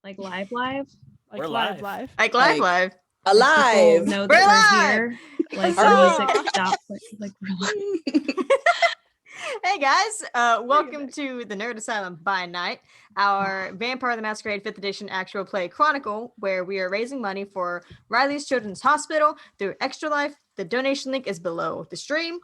Like live? Like We're live. live. Like Live. Alive. Know We're that we're live. here. Like Are the we? music stops. Like we're live. Hey guys, welcome to the Nerd Asylum by Night, our Vampire the Masquerade 5th edition actual play chronicle, where we are raising money for Riley's Children's Hospital through Extra Life. The donation link is below the stream.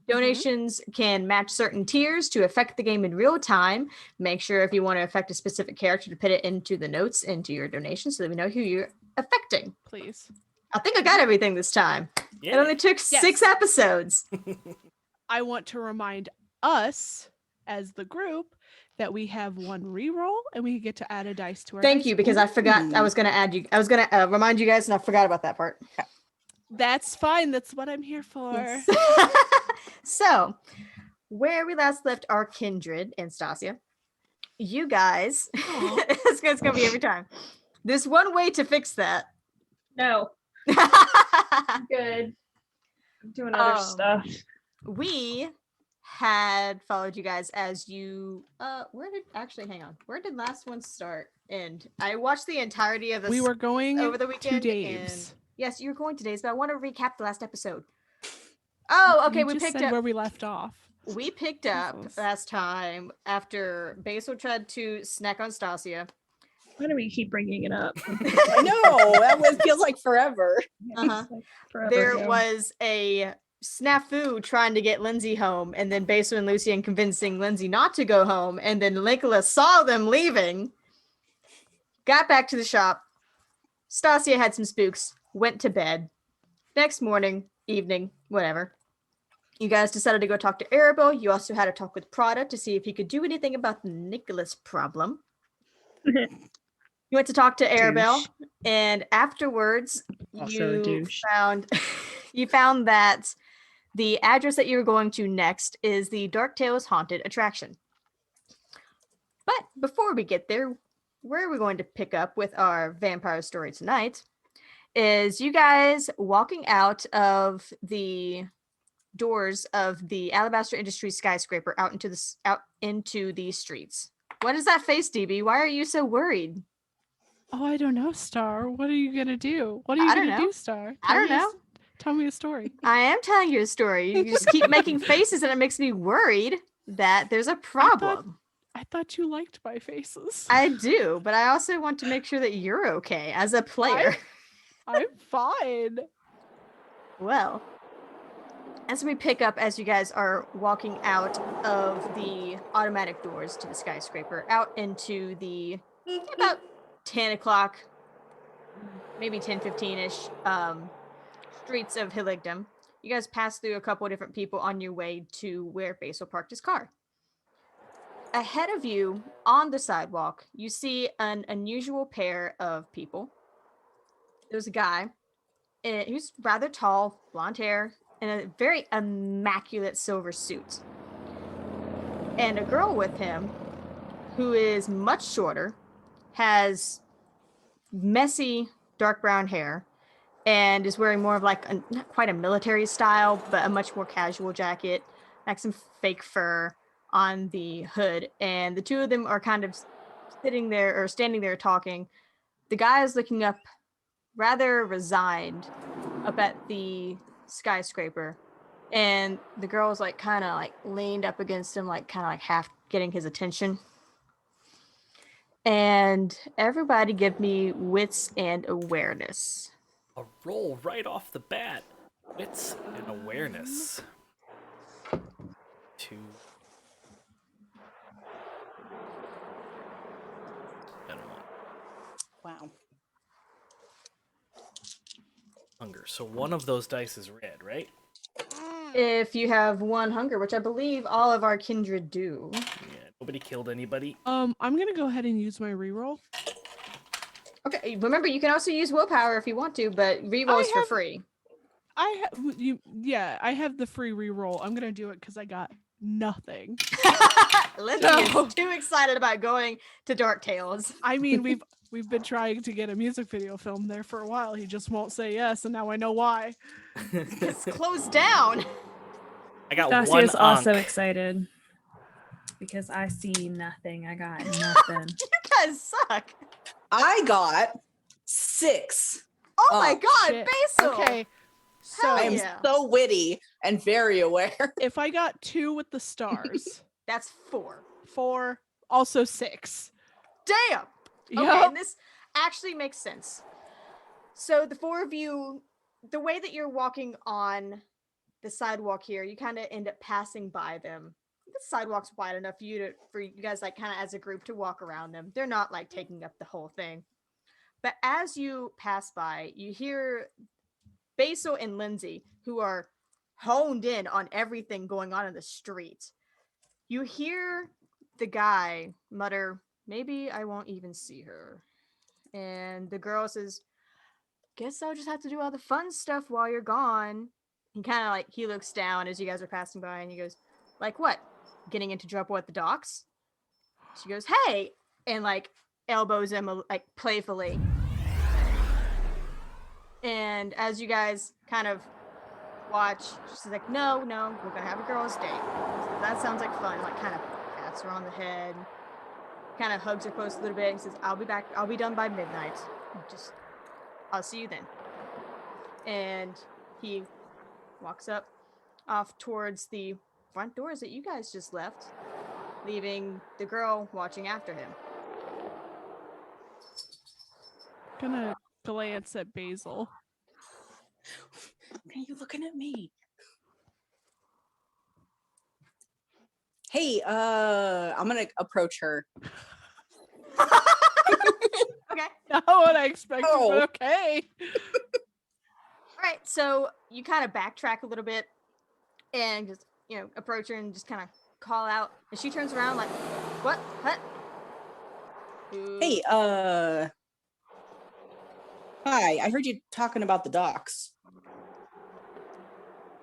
Donations can match certain tiers to affect the game in real time. Make sure if you want to affect a specific character to put it into the notes into your donation so that we know who you're affecting. Please. I think I got everything this time. Yeah. It only took 6 episodes. I want to remind us as the group that we have one reroll and we get to add a dice to our Thank dice you, because pool. I forgot. I was going to remind you guys, and I forgot about that part. That's fine. That's what I'm here for. Yes. So, where we last left our kindred and Stacia, you guys, it's going to be every time. There's one way to fix that. No. Good. I'm doing other stuff. We had followed you guys as you where did last one start? And I watched the entirety of this. We were going over the weekend to Dave's. and yes, you were going to Dave's, but I want to recap the last episode. Oh, okay. We picked up where we left off. We picked up last time after Basil tried to snack on Stacia. Why do we keep bringing it up? I know that one feels like forever. There was a snafu trying to get Lindsay home, and then Basil and Lucien convincing Lindsay not to go home, and then Nicholas saw them leaving, got back to the shop. Stacia had some spooks, went to bed. Next morning, evening, whatever, you guys decided to go talk to Arabelle. You also had a talk with Prada to see if he could do anything about the Nicholas problem. You went to talk to Arabelle, and afterwards you found that the address that you were going to next is the Dark Tales Haunted Attraction. But before we get there, where we're going to pick up with our vampire story tonight is you guys walking out of the doors of the Alabaster Industries skyscraper out into the streets. What is that face, DB? Why are you so worried? Oh, I don't know, Star. What are you gonna do? What are you gonna do, Star? I don't know. Tell me a story. I am telling you a story. You just keep making faces, and it makes me worried that there's a problem. I thought you liked my faces. I do, but I also want to make sure that you're okay as a player. I'm fine. Well, as we pick up, as you guys are walking out of the automatic doors to the skyscraper, out into the about 10 o'clock, maybe 10:15-ish streets of Hilligdom, you guys pass through a couple of different people on your way to where Basil parked his car. Ahead of you on the sidewalk, you see an unusual pair of people. There's a guy who's rather tall, blonde hair, in a very immaculate silver suit. And a girl with him who is much shorter, has messy dark brown hair, and is wearing more of like not quite a military style, but a much more casual jacket, like some fake fur on the hood. And the two of them are kind of standing there talking. The guy is looking up rather resigned up at the skyscraper, and the girl is like kind of like leaned up against him, like kind of like half getting his attention. And everybody give me wits and awareness. A roll right off the bat. Wits and awareness. 2 and 1. Wow. Hunger. So one of those dice is red, right? If you have 1 hunger, which I believe all of our kindred do. Yeah. Nobody killed anybody. I'm gonna go ahead and use my reroll. Okay, remember you can also use willpower if you want to, but rerolls for free. I have the free reroll. I'm gonna do it because I got nothing. Lindsay is too excited about going to Dark Tales. I mean, we've been trying to get a music video filmed there for a while. He just won't say yes, and now I know why. It's closed down. I got Stacia one is also onk. excited because I see nothing. I got nothing. You guys suck. I got 6. Oh Oh, my god, Shit. Basil. Okay. So I am yeah. so witty and very aware. if I got 2 with the stars, That's 4. 4, also 6. Damn. Okay, Yep. and this actually makes sense. So the 4 of you, the way that you're walking on the sidewalk here, you kind of end up passing by them. The sidewalk's wide enough for you guys, like, kind of as a group to walk around them. They're not like taking up the whole thing. But as you pass by, you hear Basil and Lindsay, who are honed in on everything going on in the street. You hear the guy mutter, "Maybe I won't even see her." And the girl says, "Guess I'll just have to do all the fun stuff while you're gone." He kind of like, he looks down as you guys are passing by and he goes, "Like what? Getting into trouble at the docks?" She goes, "Hey," and like elbows him like playfully. And as you guys kind of watch, she's like, no, we're gonna have a girls' date. So that sounds like fun. Like, kind of pats her on the head, kind of hugs her close a little bit, and says, "I'll be back. I'll be done by midnight. I'll see you then." And he walks up off towards the front doors that you guys just left, leaving the girl watching after him. Gonna glance at Basil. Why are you looking at me? Hey, I'm gonna approach her. Okay. Not what I expected, Oh. but okay. All right, so you kind of backtrack a little bit and just, approach her and just kind of call out. And she turns around like, "What? Who?" Hey, hi. I heard you talking about the docks.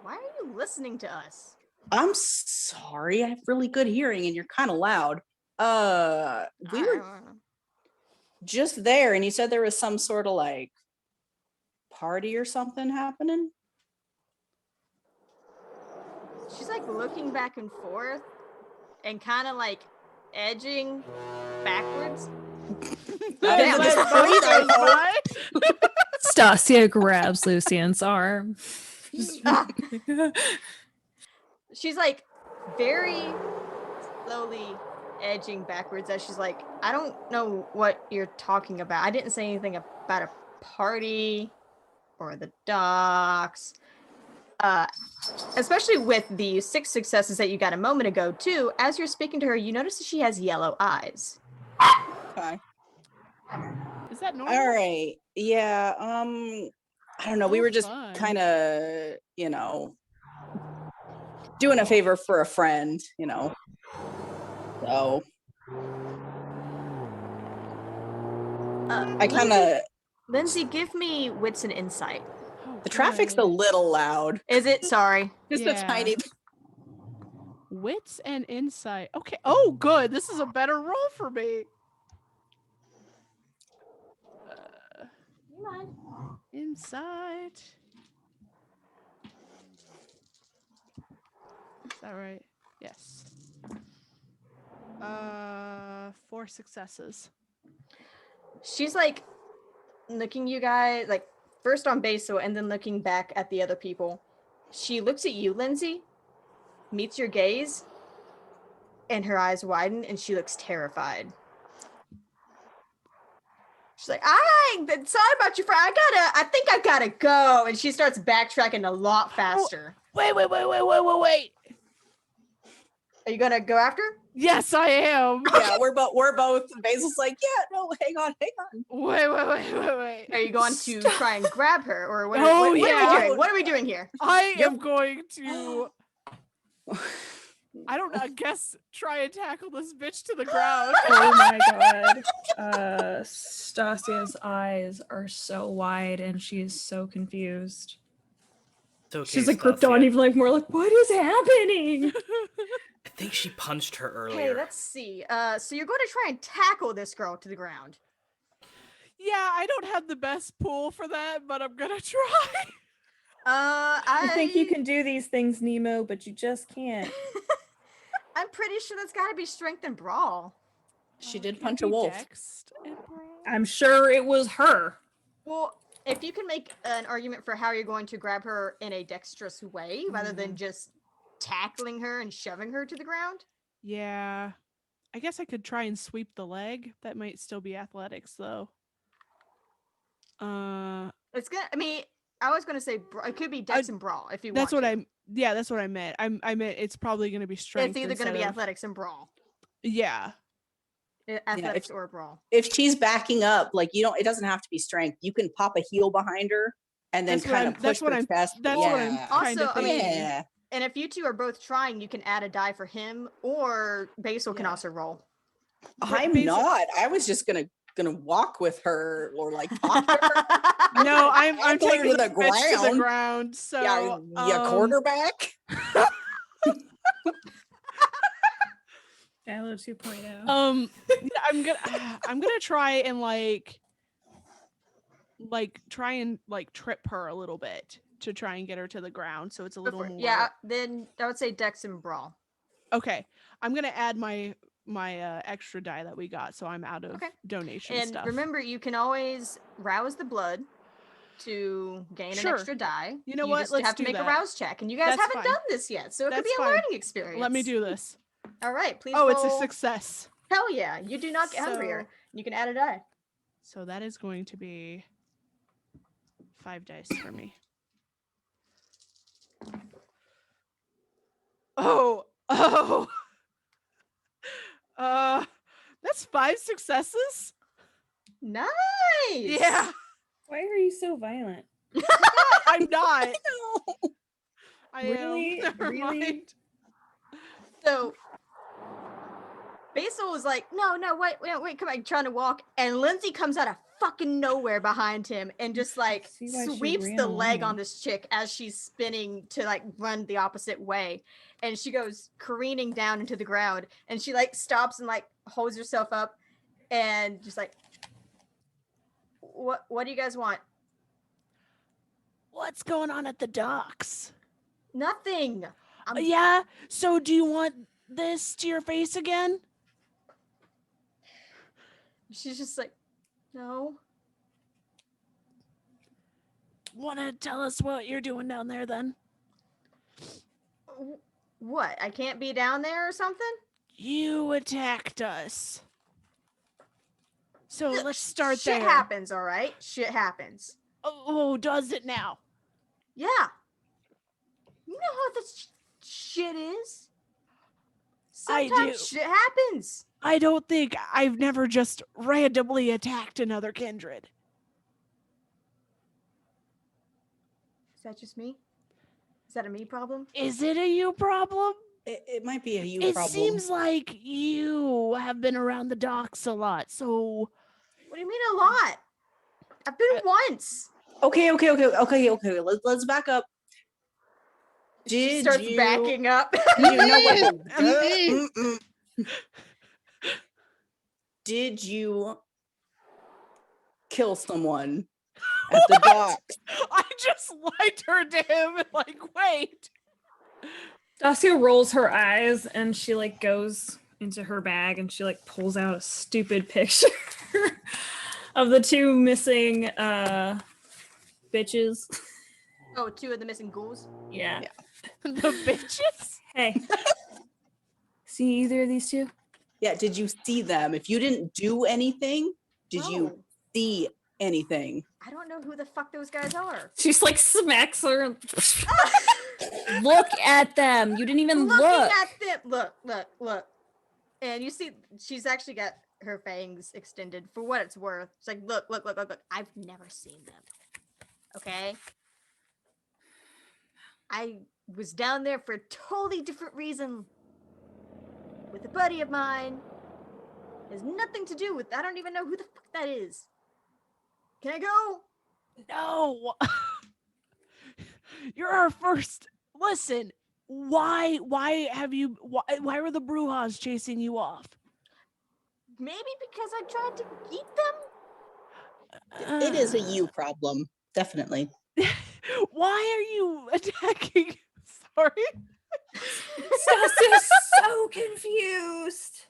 Why are you listening to us? I'm sorry. I have really good hearing and you're kind of loud. We were just there and you said there was some sort of like party or something happening. She's like looking back and forth and kind of like edging backwards. Damn, Let this is both great, I goes by. Stacia grabs Lucien's arm. She's like very slowly edging backwards as she's like, "I don't know what you're talking about. I didn't say anything about a party or the docks." Especially with the 6 successes that you got a moment ago, too, as you're speaking to her, you notice that she has yellow eyes. Okay. Is that normal? All right. Yeah. I don't know. We Oh, were just fun. kind of, doing a favor for a friend, So I kind of, Lindsay, give me wits and insight. Oh, the traffic's a good. little loud. Is it? Sorry. Just Yeah. a tiny. Wits and insight. Okay. Oh, good. This is a better roll for me. Insight. Is that right? Yes. 4 successes. She's like looking you guys, like first on Basil and then looking back at the other people. She looks at you, Lindsay, meets your gaze, and her eyes widen and she looks terrified. She's like, sorry about your friend. I think I gotta go. And she starts backtracking a lot faster. Wait. Are you gonna go after her? Yes, I am. Yeah, we're both. Basil's like, yeah, no, hang on. Wait. Are you going to try and grab her, or what? Oh, What are we yeah. doing? What are we doing here? I am going to, I don't know, I guess try and tackle this bitch to the ground. Oh my god. Stasia's eyes are so wide and she is so confused. It's okay, She's like Stacia. gripped on even like more like, what is happening? I think she punched her earlier. Okay, let's see. So you're going to try and tackle this girl to the ground. Yeah, I don't have the best pool for that, but I'm gonna try. I think you can do these things, Nemo, but you just can't. I'm pretty sure that's got to be strength and brawl. She did Can punch be a wolf. dexed and brawl. I'm sure it was her. Well, if you can make an argument for how you're going to grab her in a dexterous way, rather than just tackling her and shoving her to the ground. Yeah. I guess I could try and sweep the leg. That might still be athletics, though. It's gonna. I mean, I was gonna say it could be dex and brawl if you want. That's what to. Yeah, that's what I meant. I meant it's probably going to be strength. It's either gonna be instead of- athletics and brawl. Yeah. Athletics or brawl. If she's backing up, like you don't, it doesn't have to be strength. You can pop a heel behind her and then That's what kind I'm- of that's push what her I'm- chest. that's what I'm Yeah. kind of Also, I mean, thinking. Yeah. And if you two are both trying, you can add a die for him, or Basil can Yeah. also roll. I'm Basil- not. I was just gonna walk with her or like talk to her. No, I'm tackle her taking to the the bitch to the ground. ground. So Yeah, quarterback. Aloe 2.0. I'm gonna try and try and trip her a little bit to try and get her to the ground, so it's a little more. Yeah, then I would say dex and brawl. Okay, I'm gonna add my extra die that we got, so I'm out of Okay. donation And stuff. remember, you can always rouse the blood to gain Sure. an extra die. You know what? Just Let's have to do make that. a rouse check, and you guys That's haven't fine. done this yet, so it could That's be a fine. learning experience. Let me do this. All right, please. Oh, it's a roll. success. Hell yeah! You do not get hungrier. You can add a die. So that is going to be 5 dice for me. Oh. That's 5 successes. Nice. Yeah, Why are you so violent? I'm not. I Really? am. Never Really? mind. So Basil was like, no, wait, come on, trying to walk. And Lindsay comes out of fucking nowhere behind him and just like See why she sweeps ran the leg away. on this chick as she's spinning to like run the opposite way. And she goes careening down into the ground, and she like stops and like holds herself up and just like, what do you guys want? What's going on at the docks? Nothing. Yeah. So do you want this to your face again? She's just like, no. Want to tell us what you're doing down there then? What? I can't be down there or something? You attacked us. So let's start Shit there. happens, all right? Shit happens. Oh, does it now? Yeah. You know how this shit is? I Sometimes do. shit happens. I don't think I've never just randomly attacked another kindred. Is that just me? Is that a me problem? Is it a you problem? It might be a you It problem. seems like you have been around the docks a lot, so What do you mean a lot? I've been once. Okay. Let's back up. She Did starts you backing up. Do you know what? Did you kill someone at the dock? I just lied her to him and wait. Stacia rolls her eyes and she like goes into her bag and she like pulls out a stupid picture of the two missing bitches. Oh, 2 of the missing ghouls. Yeah. The bitches? Hey. See either of these two? Yeah, did you see them? If you didn't do anything, did you Oh, see anything? I don't know who the fuck those guys are. She's like smacks her. Look at them. You didn't even Looking look. at them. Look. And you see, she's actually got her fangs extended for what it's worth. It's like, look. I've never seen them. Okay? I was down there for a totally different reason. With a buddy of mine. Has nothing to do with, I don't even know who the fuck that is. Can I go? No. You're our first. Listen, why why were the Brujas chasing you off? Maybe because I tried to eat them? It is a you problem, definitely. Why are you attacking? Sorry. Stasia's so confused.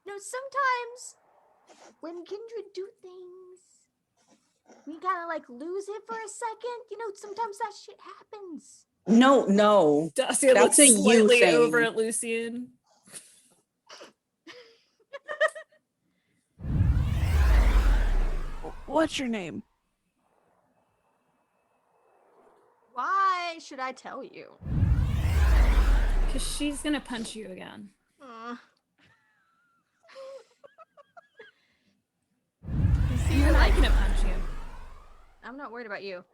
Sometimes when kindred do things, we kind of like lose it for a second. Sometimes that shit happens. No. Dacia That's looks a you slightly thing. over at Lucien. What's your name? Why should I tell you? Because she's gonna punch you again. See, You're not gonna punch you. I'm not worried about you.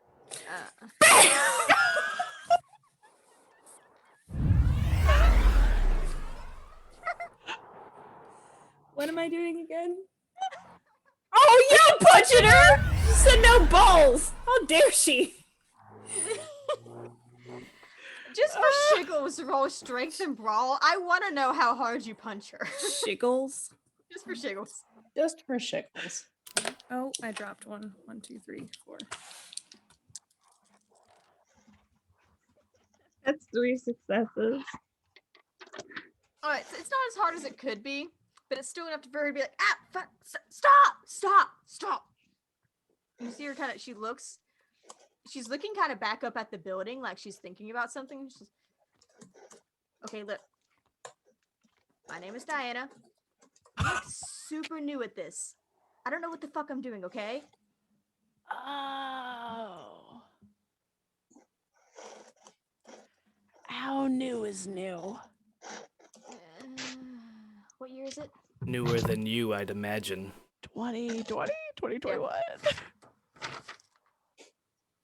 What am I doing again? Oh, you're punching her! She said no balls! How dare she? Just for shiggles, roll strength and brawl. I want to know how hard you punch her. Shiggles. Just for shiggles. Just for shickles. Oh, I dropped one. 1, 2, 3, 4. That's 3 successes. All right, so it's not as hard as it could be, but it's still enough for her to be like, fuck, stop. You see her she's looking kind of back up at the building, like she's thinking about something. Okay, look. My name is Diana. I'm like super new at this. I don't know what the fuck I'm doing, okay? Oh. How new is new? What year is it? Newer than you, I'd imagine. 2020? 2021?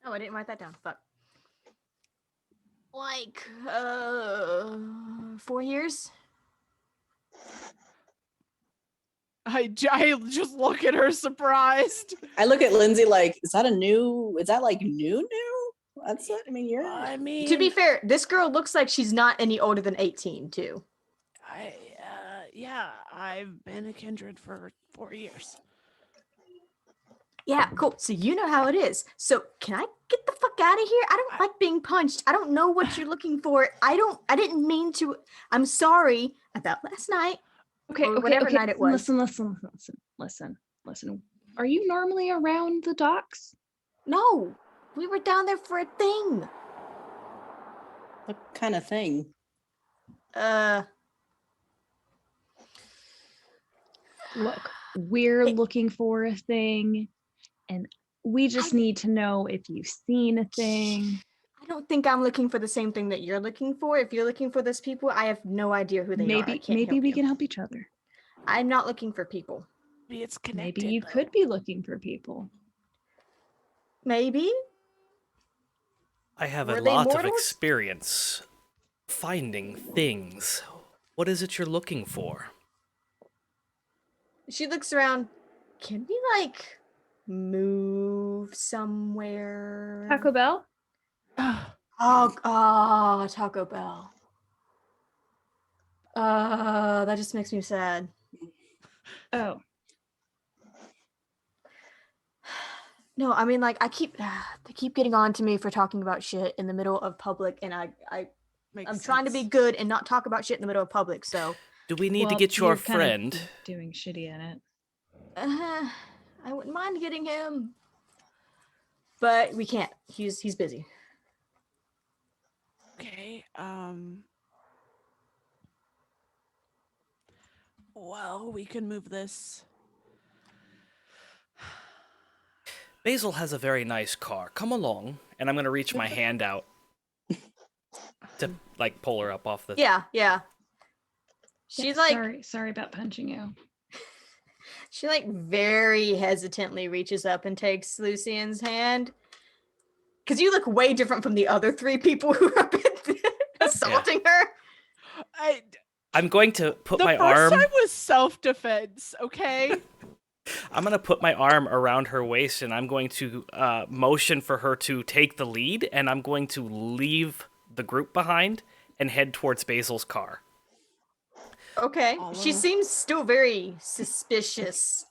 Oh, I didn't write that down. Fuck. Like, 4 years? I just look at her surprised. I look at Lindsay like, is that like new? That's it. I mean, you're. I mean, To be fair, this girl looks like she's not any older than 18, too. Yeah, I've been a kindred for 4 years. Yeah, cool. So you know how it is. So can I get the fuck out of here? I don't like being punched. I don't know what you're looking for. I didn't mean to. I'm sorry about last night. Okay, or whatever night it was. Listen. Are you normally around the docks? No, we were down there for a thing. What kind of thing? Look, we're looking for a thing, and we just need to know if you've seen a thing. I don't think I'm looking for the same thing that you're looking for. If you're looking for those people, I have no idea who they are. I can't Maybe help we you. can help each other. I'm not looking for people. Maybe it's connected. Maybe you could be looking for people. Maybe. I have Were a they lot of mortals? experience finding things. What is it you're looking for? She looks around. Can we like move somewhere? Taco Bell? Oh, Taco Bell. That just makes me sad. Oh. No, I mean, like, they keep getting on to me for talking about shit in the middle of public, and I'm trying to be good and not talk about shit in the middle of public. So, Do we need to Well, get your you're kind of friend? doing shitty in it. I wouldn't mind getting him, but we can't. He's busy. Okay. Well, we can move this. Basil has a very nice car. Come along, and I'm gonna reach my hand out to like pull her up off the. Yeah. She's like, sorry about punching you. she like very hesitantly reaches up and takes Lucien's hand. Because you look way different from the other 3 people who have been assaulting her. I'm going to put my The first arm. time was self-defense, okay? I'm gonna put my arm around her waist, and I'm going to motion for her to take the lead, and I'm going to leave the group behind and head towards Basil's car. Okay. She seems still very suspicious.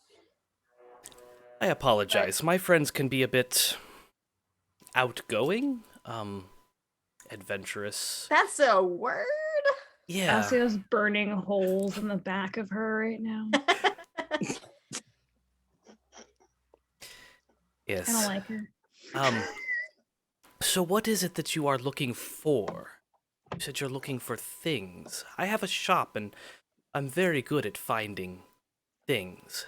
I apologize. My friends can be a bit outgoing, adventurous. That's a word? Yeah. Stacio's burning holes in the back of her right now. Yes. I don't like her. So what is it that you are looking for? You said you're looking for things. I have a shop and I'm very good at finding things.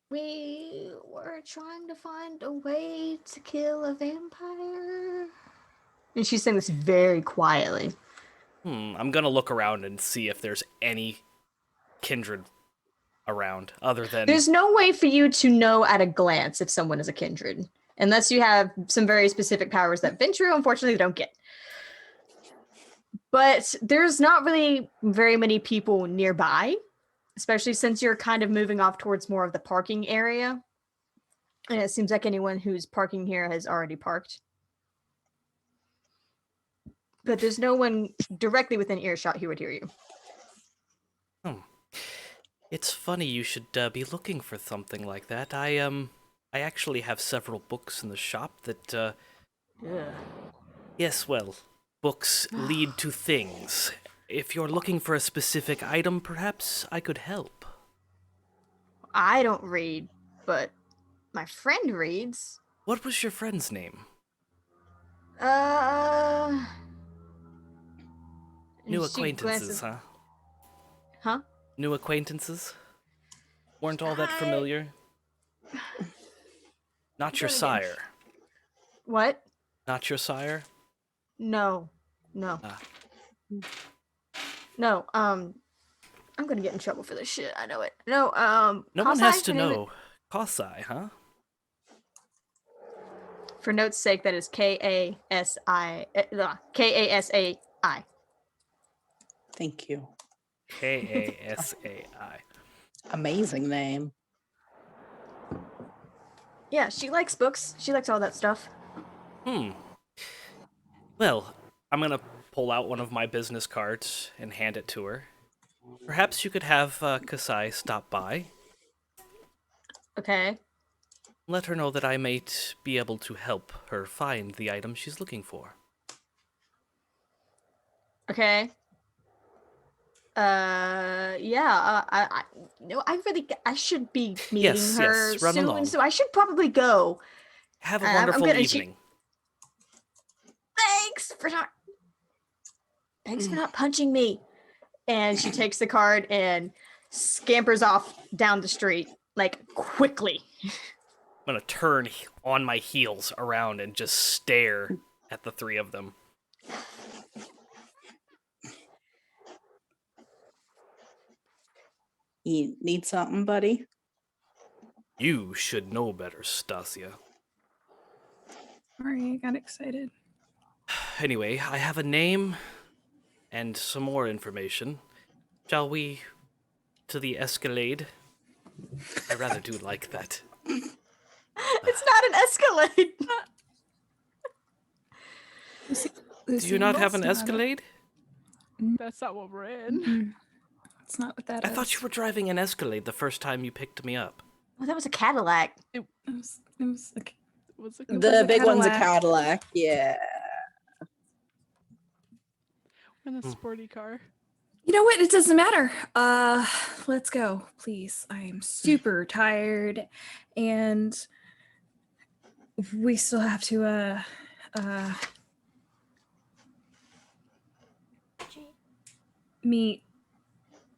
We were trying to find a way to kill a vampire. And she's saying this very quietly. I'm gonna look around and see if there's any kindred around other than... There's no way for you to know at a glance if someone is a kindred, unless you have some very specific powers that Ventrue, unfortunately, don't get. But there's not really very many people nearby, especially since you're kind of moving off towards more of the parking area. And it seems like anyone who's parking here has already parked. But there's no one directly within earshot who would hear you. It's funny you should be looking for something like that. I actually have several books in the shop that, Yes, well, books lead to things. If you're looking for a specific item, perhaps I could help. I don't read, but my friend reads. What was your friend's name? New She acquaintances, glances- huh? Huh? New acquaintances? Weren't all that familiar? Not your sire. What? Not your sire? No. No. Ah. No, I'm gonna get in trouble for this shit. I know it. No, No one Kasai, has to her name know. Kasai, huh? For note's sake, that is Kasai. Kasai. Thank you. Kasai. Amazing name. Yeah, she likes books. She likes all that stuff. Well, I'm gonna pull out one of my business cards and hand it to her. Perhaps you could have Kasai stop by. Okay. Let her know that I might be able to help her find the item she's looking for. Okay. Yeah. I should be meeting Yes, her yes, run soon, along. so I should probably go. Have a I'm wonderful gonna- evening. Thanks for not punching me. And she takes the card and scampers off down the street, like quickly. I'm gonna turn on my heels around and just stare at the three of them. You need something, buddy? You should know better, Stacia. Sorry, I got excited. Anyway, I have a name and some more information. Shall we to the Escalade? I rather do like that. It's not an Escalade. Do you not have an Escalade? That's not what we're in. Mm, it's not what that I is. thought you were driving an Escalade the first time you picked me up. Well, that was a Cadillac. It was like, Was it The a big one's a Cadillac. Cadillac. Yeah. in a sporty car. you know what? It doesn't matter. Let's go, please. I am super tired, and we still have to meet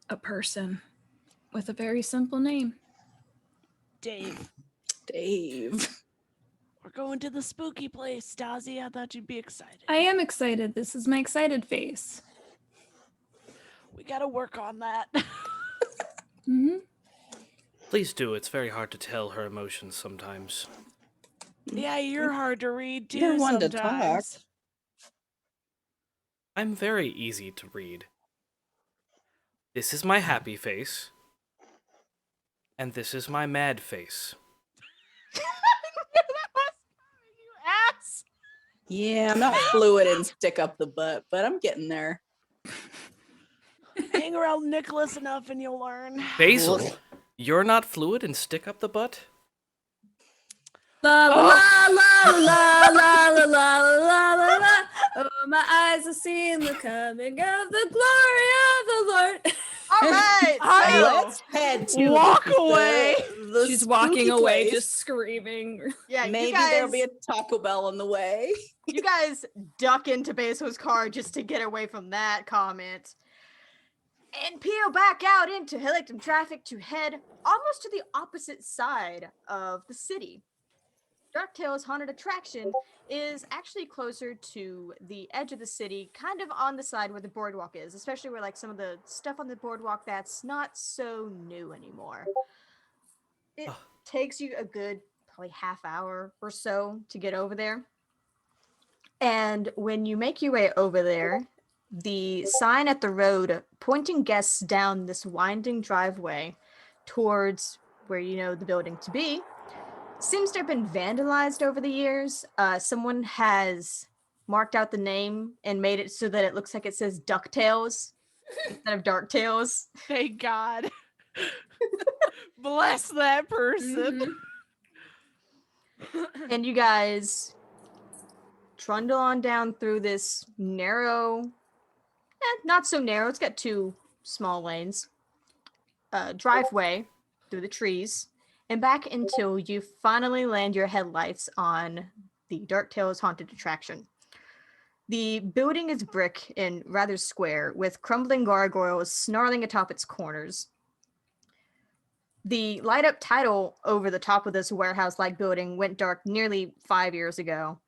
a person with a very simple name. Dave, Dave. we're going to the spooky place. Stacia, I thought you'd be excited. I am excited. This is my excited face. We gotta work on that. Mm-hmm. Please do. It's very hard to tell her emotions sometimes. Yeah, you're hard to read too. You're one to talk. sometimes. I'm very easy to read. This is my happy face. And this is my mad face. You ass. Yeah, I'm not fluid and stick up the butt, but I'm getting there. Hang around Nicholas enough and you'll learn. Basil, you're not fluid and stick up the butt? La la la la la la la la la la. Oh, my eyes are seeing the coming of the Gloria. right. I- so- Let's head to Walk the- away. the She's walking spooky away, place. just screaming. yeah, Maybe there'll be a Taco Bell on the way. you guys duck into Basil's car just to get away from that comment. And peel back out into Hillington traffic to head almost to the opposite side of the city. Dark Tales Haunted Attraction is actually closer to the edge of the city, kind of on the side where the boardwalk is, especially where like some of the stuff on the boardwalk that's not so new anymore. It takes you a good probably half hour or so to get over there. And when you make your way over there, the sign at the road pointing guests down this winding driveway towards where you know the building to be seems to have been vandalized over the years. Someone has marked out the name and made it so that it looks like it says DuckTales instead of Dark Tales. Thank God. Bless that person. And you guys trundle on down through this narrow, not so narrow, it's got two small lanes, driveway through the trees, and back until you finally land your headlights on the Dark Tales Haunted Attraction. The building is brick and rather square, with crumbling gargoyles snarling atop its corners. The light-up title over the top of this warehouse-like building went dark nearly 5 years ago.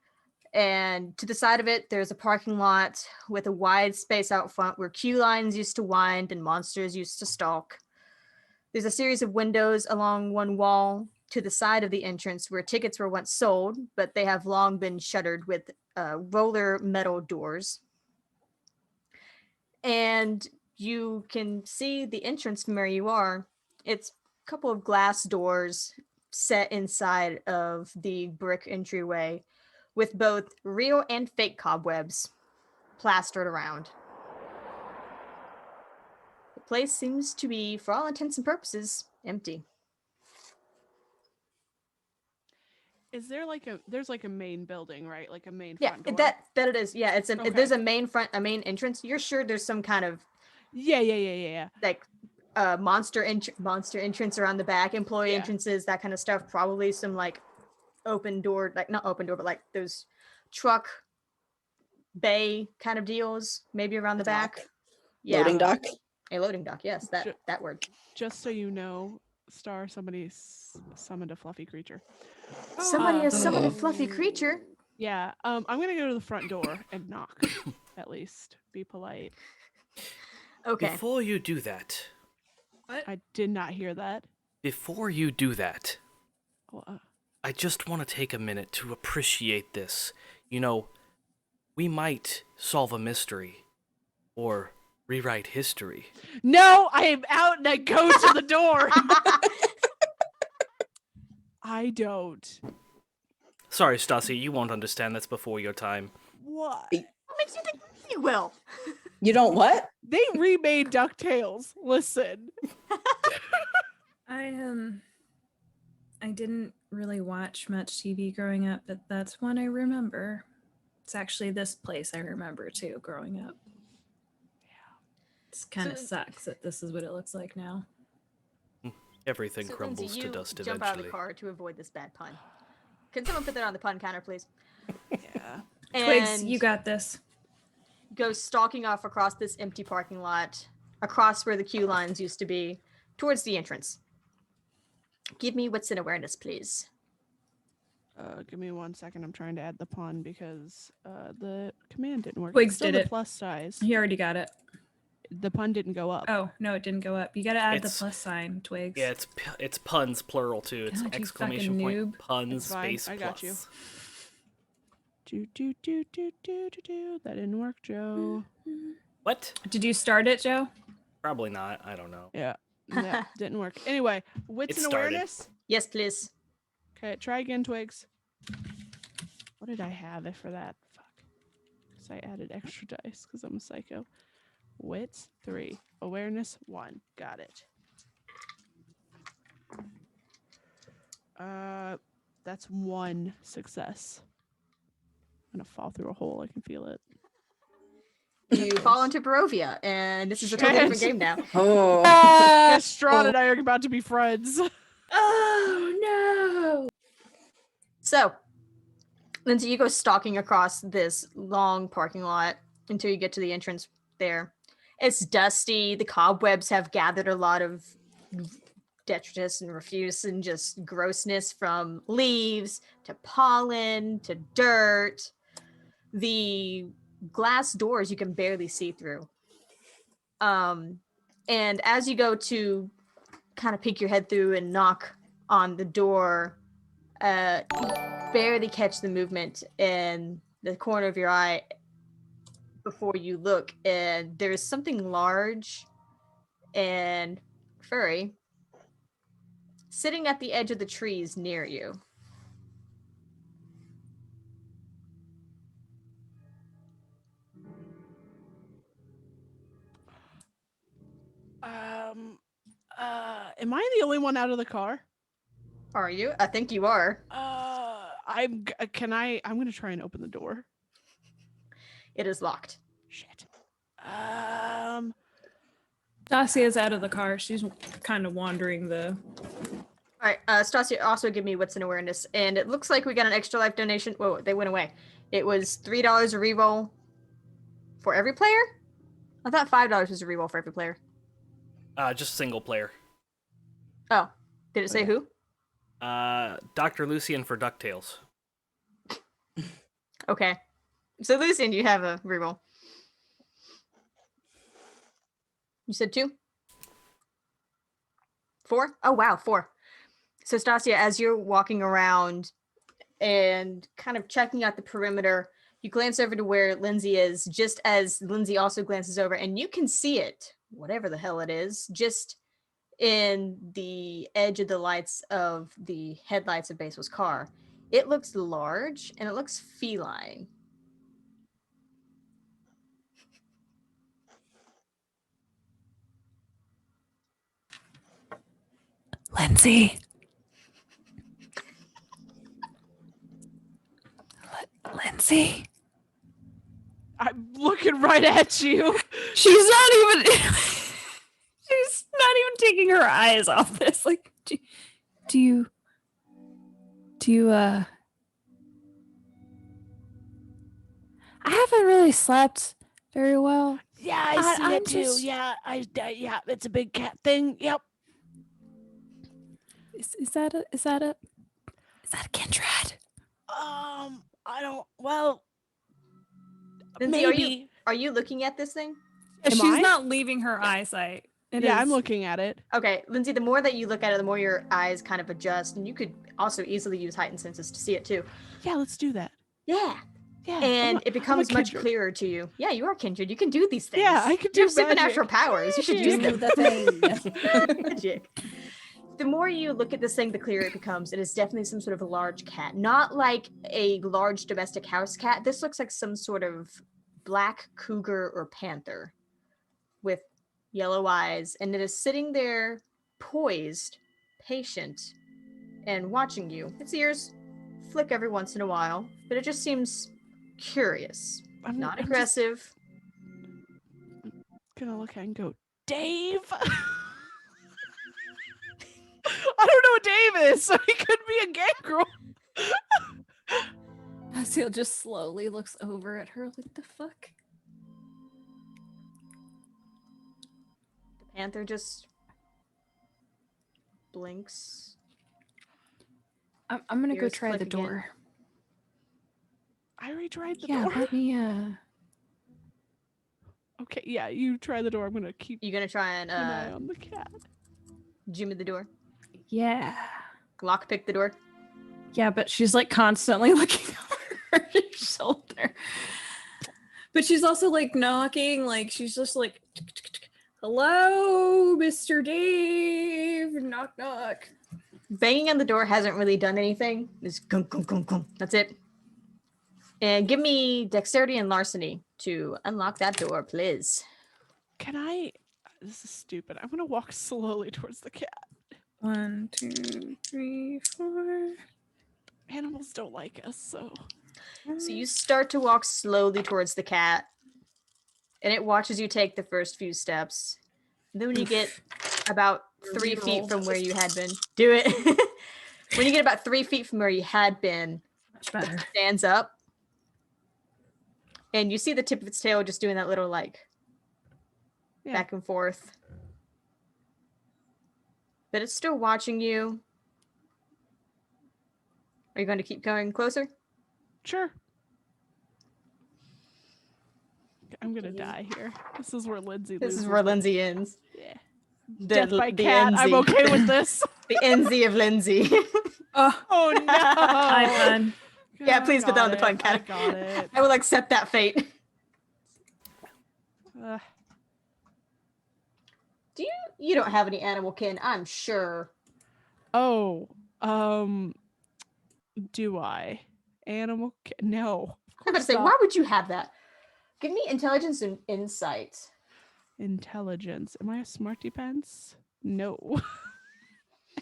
And to the side of it, there's a parking lot with a wide space out front where queue lines used to wind and monsters used to stalk. There's a series of windows along one wall to the side of the entrance where tickets were once sold, but they have long been shuttered with roller metal doors. And you can see the entrance from where you are. It's a couple of glass doors set inside of the brick entryway with both real and fake cobwebs plastered around. The place seems to be, for all intents and purposes, empty. Is there like there's like a main building, right? Like a main Yeah, front door. that it is. Yeah, it's Okay. there's a main entrance. You're sure there's some kind of Yeah. like monster entrance around the back, employee Yeah. entrances, that kind of stuff. Probably some like open door, like not open door, but like those truck bay kind of deals, maybe around the back. Dock. Yeah, Loading dock. a loading dock. Yes, Ju- that word. Just so you know, Star, somebody summoned a fluffy creature. Somebody has summoned a Oh. fluffy creature. Yeah. I'm gonna go to the front door and knock. At least be polite. Okay. Before you do that, I did not hear that. before you do that, Well, I just want to take a minute to appreciate this. You know, we might solve a mystery or rewrite history. no, I am out and I go to the door. I don't. Sorry, Stacia, you won't understand. That's before your time. What? What makes you think you will? You don't what? They remade DuckTales. Listen. I didn't really watch much TV growing up, but that's one I remember. It's actually this place I remember too growing up. Yeah. It kind of So- sucks that this is what it looks like now. Everything So, crumbles Lindsay, to you dust jump out of the eventually. car to avoid this bad pun. Can someone put that on the pun counter, please? Yeah. Twigs, And you got this. go stalking off across this empty parking lot, across where the queue lines used to be, towards the entrance. Give me what's in awareness, please. Give me 1 second. I'm trying to add the pun because the command didn't work. Twigs It's still did the it. plus size. He already got it. The pun didn't go up. Oh, no, it didn't go up. You gotta add the It's- plus sign, Twigs. Yeah, it's puns plural too. It's God, you exclamation fucking point noob. puns It's fine, space I got you. plus. Do. That didn't work, Joe. What? Did you start it, Joe? Probably not. I don't know. Yeah. That didn't work. Anyway, wits It and started. awareness. Yes, please. Okay, try again, Twigs. What did I have it for that? Fuck. Because I added extra dice because I'm a psycho. Wits 3. Awareness 1. Got it. That's 1 success. I'm gonna fall through a hole. I can feel it. You fall into Barovia, and this is a totally different Shit. game now. Oh. Yeah, Strahd and I are about to be friends. Oh no! So, Lindsay, you go stalking across this long parking lot until you get to the entrance there. It's dusty. The cobwebs have gathered a lot of detritus and refuse and just grossness from leaves to pollen to dirt. The glass doors you can barely see through. And as you go to kind of peek your head through and knock on the door, you barely catch the movement in the corner of your eye before you look, and there's something large and furry sitting at the edge of the trees near you. Am I the only one out of the car? Are you? I think you are. I'm gonna try and open the door. It is locked. Shit. Stacia's out of the car. She's kind of wandering the. All right, Stacia, also give me wits and awareness, and it looks like we got an extra life donation. Whoa, they went away. It was $3 a reroll for every player. I thought $5 was a reroll for every player. Just single player. Oh, did it say who? Dr. Lucien for DuckTales. Okay, so Lucien, you have a reroll. You said 2? 4? Oh wow, 4. So Stacia, as you're walking around and kind of checking out the perimeter, you glance over to where Lindsay is, just as Lindsay also glances over, and you can see it, whatever the hell it is, just in the edge of the lights of the headlights of Basil's car. It looks large and it looks feline. Lindsay. Lindsay. I'm looking right at you. She's not even. She's not even taking her eyes off this. Like, do you? I haven't really slept very well. Yeah, I see I'm it too. just- Yeah, yeah, it's a big cat thing. Yep. Is that a kindred? I don't. Well, Lindsay, maybe. are you looking at this thing? Am She's I? not leaving her eyesight. I'm looking at it. Okay, Lindsay, the more that you look at it, the more your eyes kind of adjust, and you could also easily use heightened senses to see it too. Yeah, let's do that. Yeah. Yeah. And it becomes much kindred. clearer to you. Yeah, you are kindred. You can do these things. Yeah, I can You have do supernatural magic. powers. You should use Do them. the thing. Magic. The more you look at this thing, the clearer it becomes. It is definitely some sort of a large cat. Not like a large domestic house cat. This looks like some sort of black cougar or panther with yellow eyes. And it is sitting there poised, patient, and watching you. Its ears flick every once in a while, but it just seems curious. Not I'm just aggressive. gonna look at it and go, Dave. I don't know what Dave is, so he could be a gangrel. Basil just slowly looks over at her like, the fuck? The panther just blinks. I'm gonna go Ears try the flick again. door. I retried the Yeah, door. let me Okay, yeah, you try the door. I'm gonna keep You gonna try and an eye on the cat. Jimmy the door? Yeah. Lockpick the door? Yeah, but she's like constantly looking over her shoulder. But she's also like knocking, like she's just like, hello, Mr. Dave, knock knock. Banging on the door hasn't really done anything. Just gunk, gunk, gunk, gunk. That's it. And give me dexterity and larceny to unlock that door, please. Can I? This is stupid. I'm gonna walk slowly towards the cat. 1, 2, 3, 4. Animals don't like us, so So you start to walk slowly towards the cat. and it watches you take the first few steps. And then when you get about 3 feet from where you had been, do it. When you get about 3 feet from where you had been, Much better. stands up, and you see the tip of its tail just doing that little like Yeah. back and forth. But it's still watching you. Are you going to keep going closer? Sure. I'm gonna die here. This is where Lindsay This loses. is where me. Lindsay ends. Yeah. The, Death by the cat. I'm NZ. okay with this. The NZ of Lindsay. Oh, Oh no. hi, fun. Yeah, I please put that on the got pun it. cat. I got it. I will accept that fate. Uh, You don't have any animal kin, I'm sure. oh. Do I? Animal? No. I'm about to say, not. why would you have that? Give me intelligence and insight. Intelligence. Am I a smarty pants? No.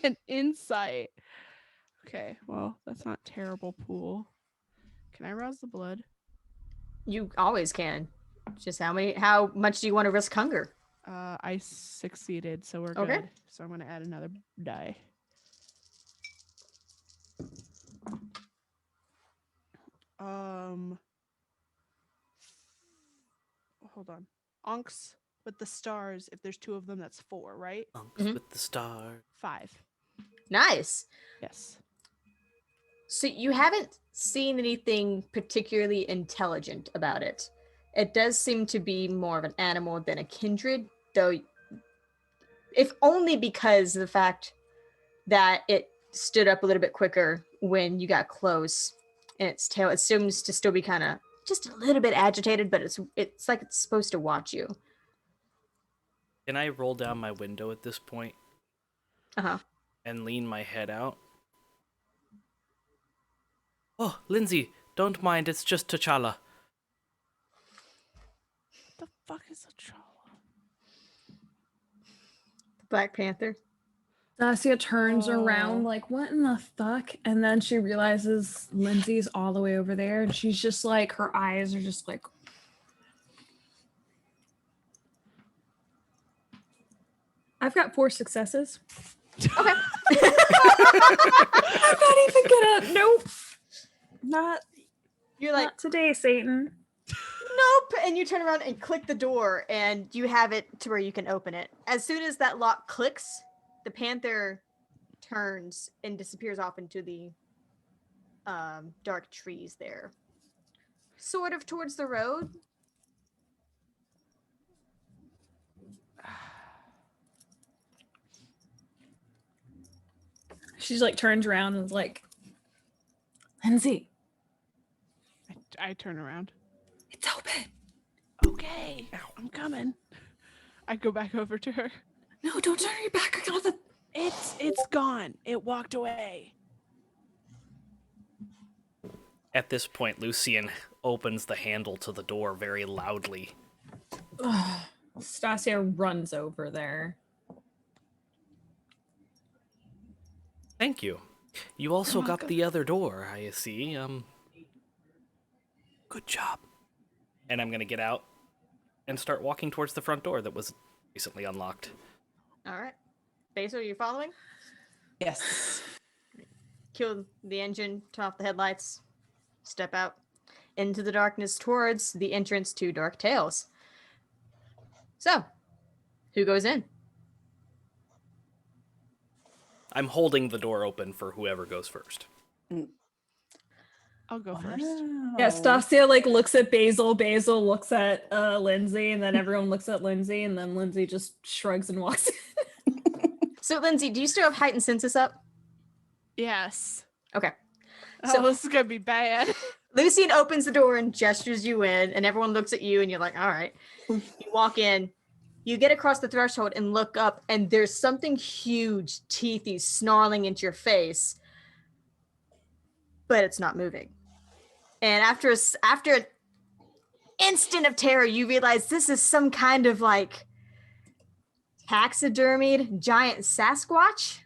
An insight. Okay, well, that's not terrible pool. Can I rouse the blood? You always can. Just how much do you want to risk hunger? I succeeded, so we're Okay. good. So I'm gonna add another die. Hold on. Onks with the stars. If there's 2 of them, that's 4, right? Monks Mhm. with the star. 5. Nice. Yes. So you haven't seen anything particularly intelligent about it. It does seem to be more of an animal than a kindred, though if only because of the fact that it stood up a little bit quicker when you got close, and its tail, it seems to still be kind of just a little bit agitated, but it's like it's supposed to watch you. Can I roll down my window at this point Uh-huh. and lean my head out? Oh, Lindsay, don't mind, it's just T'Challa. What the fuck is a Chala? Black Panther. Stacia turns around Oh. like, what in the fuck? And then she realizes Lindsay's all the way over there. And she's just like, her eyes are just like. I've got 4 successes. Okay. I'm not even gonna. Nope. Not, You're like, not today, Satan. nope. And you turn around and click the door, and you have it to where you can open it. As soon as that lock clicks, the panther turns and disappears off into the dark trees there. Sort of towards the road. She's like turns around and is like, Lindsay, I turn around. it's open. Okay, I'm coming. I go back over to her. No, don't turn your back. I got the. It's gone. It walked away. At this point, Lucien opens the handle to the door very loudly. Stacia runs over there. Thank you. You also You're got welcome. the other door, I see. Good job. And I'm gonna get out and start walking towards the front door that was recently unlocked. All right. Basil, are you following? Yes. Kill the engine, turn off the headlights, step out into the darkness towards the entrance to Dark Tales. So, who goes in? I'm holding the door open for whoever goes first. I'll go first. Yeah, Wow. Stacia like looks at Basil. Basil looks at Lindsay, and then everyone looks at Lindsay, and then Lindsay just shrugs and walks in. So, Lindsay, do you still have heightened senses up? Yes. Okay. Oh, So- this is gonna be bad. Lucien opens the door and gestures you in, and everyone looks at you, and you're like, all right. You walk in, you get across the threshold and look up, and there's something huge, teethy, snarling into your face, but it's not moving. And after an instant of terror, you realize this is some kind of like taxidermied giant Sasquatch.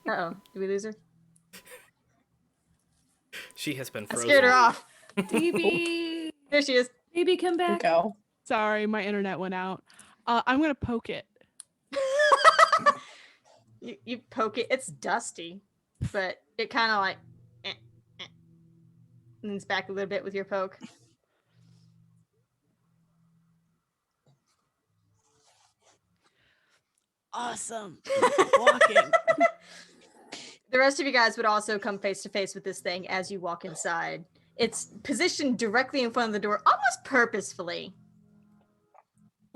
Uh-oh, did we lose her? She has been I frozen. scared her off. Baby, There she is. Baby, come back. Go. Sorry, my internet went out. I'm gonna poke it. You poke it. It's dusty, but it kind of like leans back a little bit with your poke. Awesome. Walking. The rest of you guys would also come face to face with this thing as you walk inside. It's positioned directly in front of the door, almost purposefully.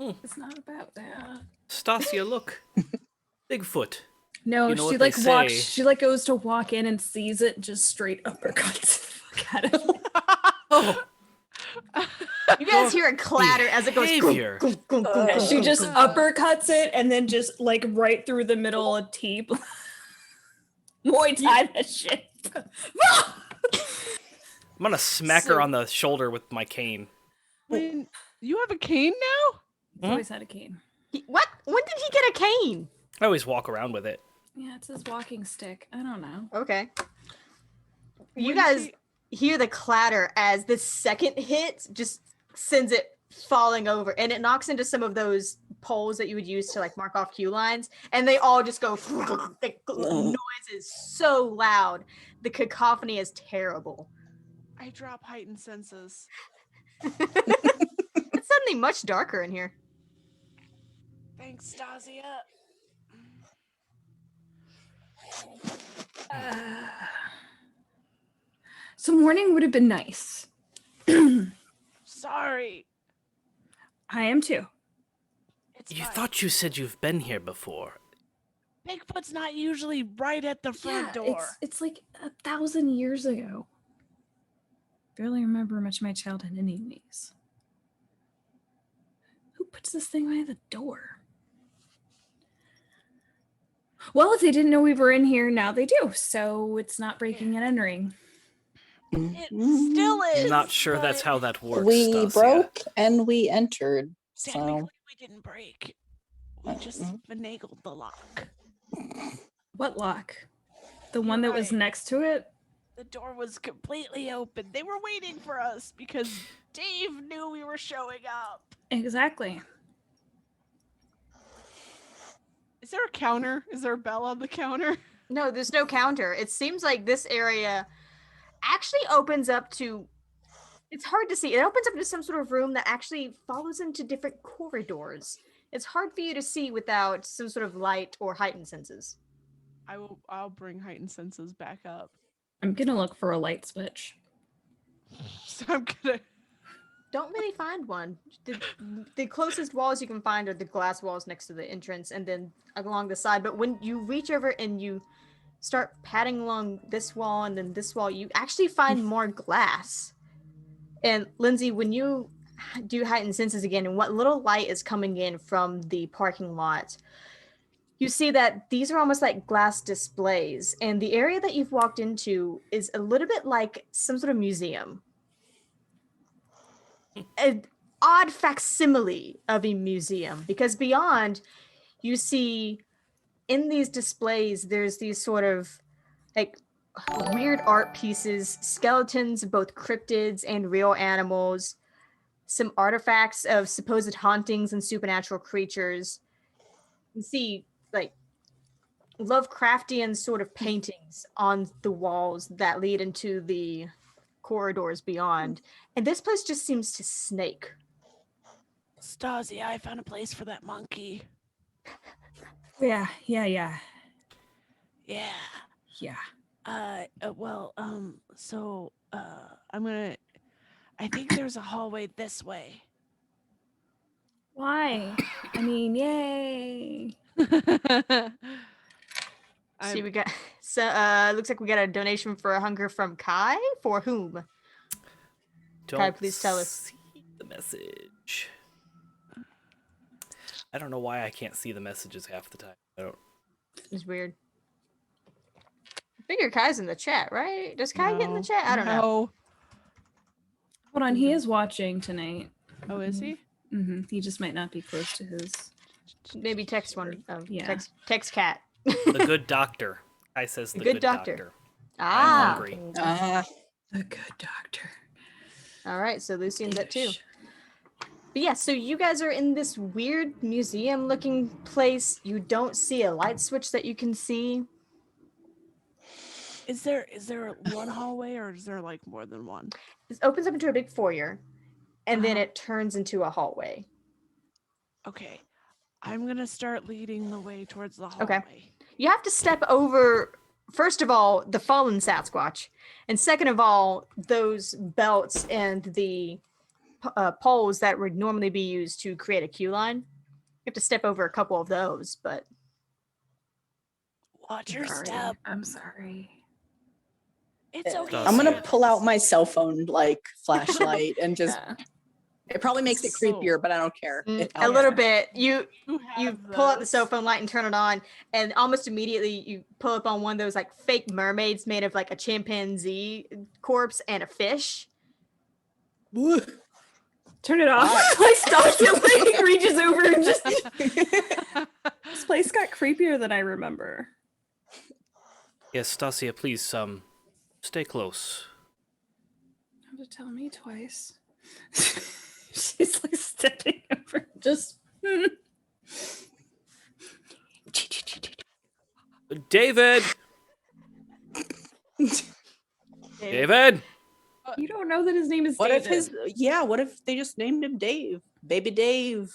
It's not about that. Stacia, look. Bigfoot. No, You know she what they like walks. say. She like goes to walk in and sees it, just straight uppercuts. Fuck out of it. Oh, You guys hear a clatter as it goes. behavior. She just uppercuts it and then just like right through the middle of teep. Muay Thai that shit. I'm gonna smack her on the shoulder with my cane. When you have a cane now? He's always had a cane. What? When did he get a cane? I always walk around with it. Yeah, it's his walking stick. I don't know. Okay. You When guys she- hear the clatter as the second hit just sends it falling over, and it knocks into some of those poles that you would use to like mark off queue lines, and they all just go. The noise is so loud. The cacophony is terrible. I drop heightened senses. It's suddenly much darker in here. Thanks, Stacia. Some warning would have been nice. Sorry. I am too. It's You fine. thought you said you've been here before. Bigfoot's not usually right at the front door. It's like 1,000 years ago. Barely remember much of my childhood anyways. Who puts this thing by the door? Well, if they didn't know we were in here, now they do. So it's not breaking and entering. It still is. I'm not sure that's but how that works. We Stacia. broke and we entered. Technically, So we didn't break. We just finagled the lock. What lock? The You're one that was right. next to it? The door was completely open. They were waiting for us because Dave knew we were showing up. Exactly. Is there a counter? Is there a bell on the counter? No, there's no counter. It seems like this area actually opens up to. It's hard to see. It opens up to some sort of room that actually follows into different corridors. It's hard for you to see without some sort of light or heightened senses. I'll bring heightened senses back up. I'm gonna look for a light switch. So I'm gonna. Don't really find one. The closest walls you can find are the glass walls next to the entrance and then along the side. But when you reach over and you start padding along this wall and then this wall, you actually find more glass. And Lindsay, when you do heightened senses again, and what little light is coming in from the parking lot, you see that these are almost like glass displays. And the area that you've walked into is a little bit like some sort of museum. An odd facsimile of a museum, because beyond you see in these displays there's these sort of like weird art pieces, skeletons, both cryptids and real animals, some artifacts of supposed hauntings and supernatural creatures. You see like Lovecraftian sort of paintings on the walls that lead into the corridors beyond, and this place just seems to snake. Stasia, I found a place for that monkey. Yeah. Yeah. Yeah. I think there's a hallway this way. Why? I mean, yay. See, we got looks like we got a donation for a hunger from Kai. For whom? Don't Kai, please tell us. see the message. I don't know why I can't see the messages half the time. I don't. It's weird. I figure Kai's in the chat, right? Does Kai get in the No. chat? I don't know. No. Hold on, he is watching tonight. Oh, is he? He just might not be close to his. Maybe text one. Yeah. Text cat. The good doctor. I says the good doctor. I'm hungry. The good doctor. All right, so Lucien's at 2. But yeah, so you guys are in this weird museum-looking place. You don't see a light switch that you can see. Is there one hallway or is there like more than one? It opens up into a big foyer, and then Uh-huh. it turns into a hallway. Okay. I'm gonna start leading the way towards the Okay. hallway. You have to step over, first of all, the fallen Sasquatch, and second of all, those belts and the poles that would normally be used to create a queue line. You have to step over a couple of those, but Watch your Sorry. step. I'm sorry. It's okay. Stacia. I'm gonna pull out my cell phone like flashlight and just. Yeah. It probably makes it creepier, but I don't care. It a helps. little bit. You You pull out the those? cell phone light and turn it on, and almost immediately you pull up on one of those like fake mermaids made of like a chimpanzee corpse and a fish. Turn it off. Why? Like Stacia like reaches over and just. This place got creepier than I remember. Yes, Stacia, please, stay close. Have to tell me twice. She's like stepping over. Just David! David! You don't know that his name is what David. what if they just named him Dave? Baby Dave.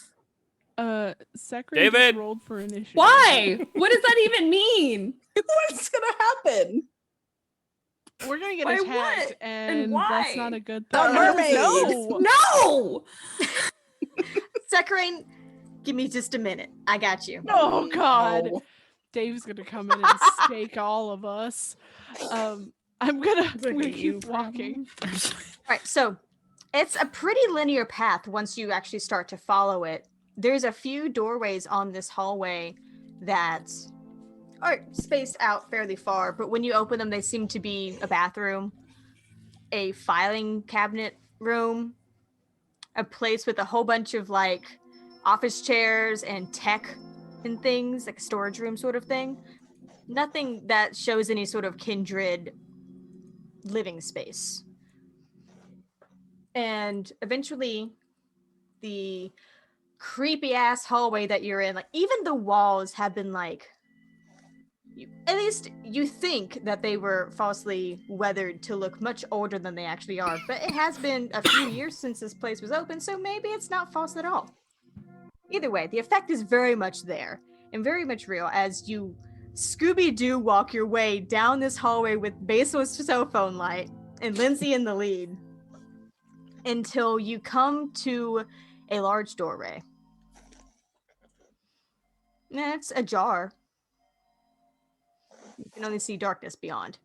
Secretary David! just rolled for initiative. Why? What does that even mean? What's gonna happen? We're gonna get Why attacked, what? and why? that's not a good The thing. mermaids. No! No! Sakurane, give me just a minute. I got you. Oh God! No. Dave's gonna come in and stake all of us. I'm gonna keep walking. All right, so it's a pretty linear path once you actually start to follow it. There's a few doorways on this hallway that are spaced out fairly far, but when you open them, they seem to be a bathroom, a filing cabinet room, a place with a whole bunch of like office chairs and tech and things, like a storage room sort of thing. Nothing that shows any sort of kindred living space. And eventually, the creepy ass hallway that you're in, like even the walls have been like, at least you think that they were falsely weathered to look much older than they actually are, but it has been a few years since this place was open, so maybe it's not false at all. Either way, the effect is very much there and very much real as you Scooby-Doo walk your way down this hallway with Basil's cell phone light and Lindsay in the lead until you come to a large doorway. And it's ajar. You can only see darkness beyond.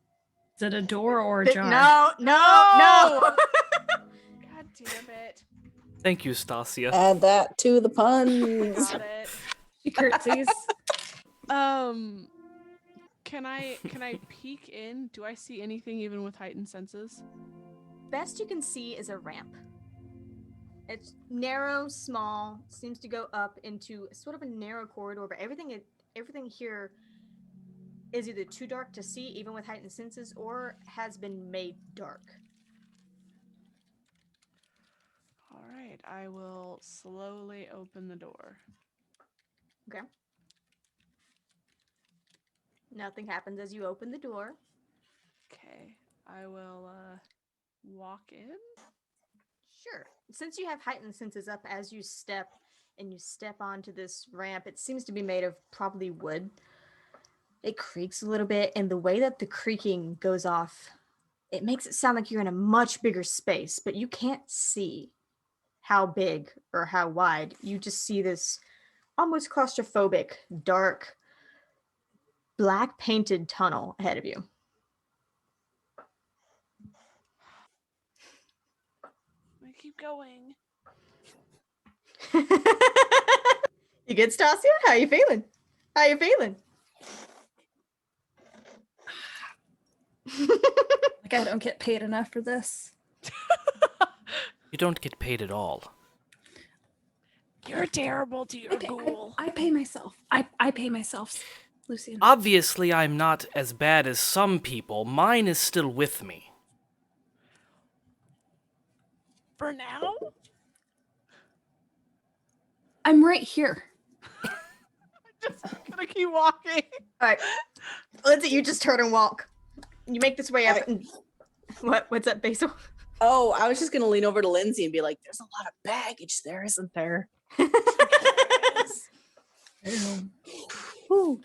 Is it a door or a But jar? no. God damn it! Thank you, Stacia. Add that to the puns. Got it. She curtsies. Can I peek in? Do I see anything even with heightened senses? Best you can see is a ramp. It's narrow, small, seems to go up into sort of a narrow corridor, but everything here is either too dark to see, even with heightened senses, or has been made dark. All right, I will slowly open the door. Okay. Nothing happens as you open the door. Okay, I will walk in. Sure. Since you have heightened senses up as you step onto this ramp, it seems to be made of probably wood. It creaks a little bit, and the way that the creaking goes off, it makes it sound like you're in a much bigger space, but you can't see how big or how wide. You just see this almost claustrophobic, dark, black painted tunnel ahead of you. I keep going. You good, Stacia? How you feeling? Like I don't get paid enough for this. You don't get paid at all. You're terrible to your Okay, ghoul. I pay myself. I pay myself, Lucien. Obviously, I'm not as bad as some people. Mine is still with me. For now? I'm right here. Just gonna keep walking. All right, Lindsay, you just turn and walk. You make this way up. I- And what's up, Basil? Oh, I was just gonna lean over to Lindsay and be like, "There's a lot of baggage there, isn't there?" Whew.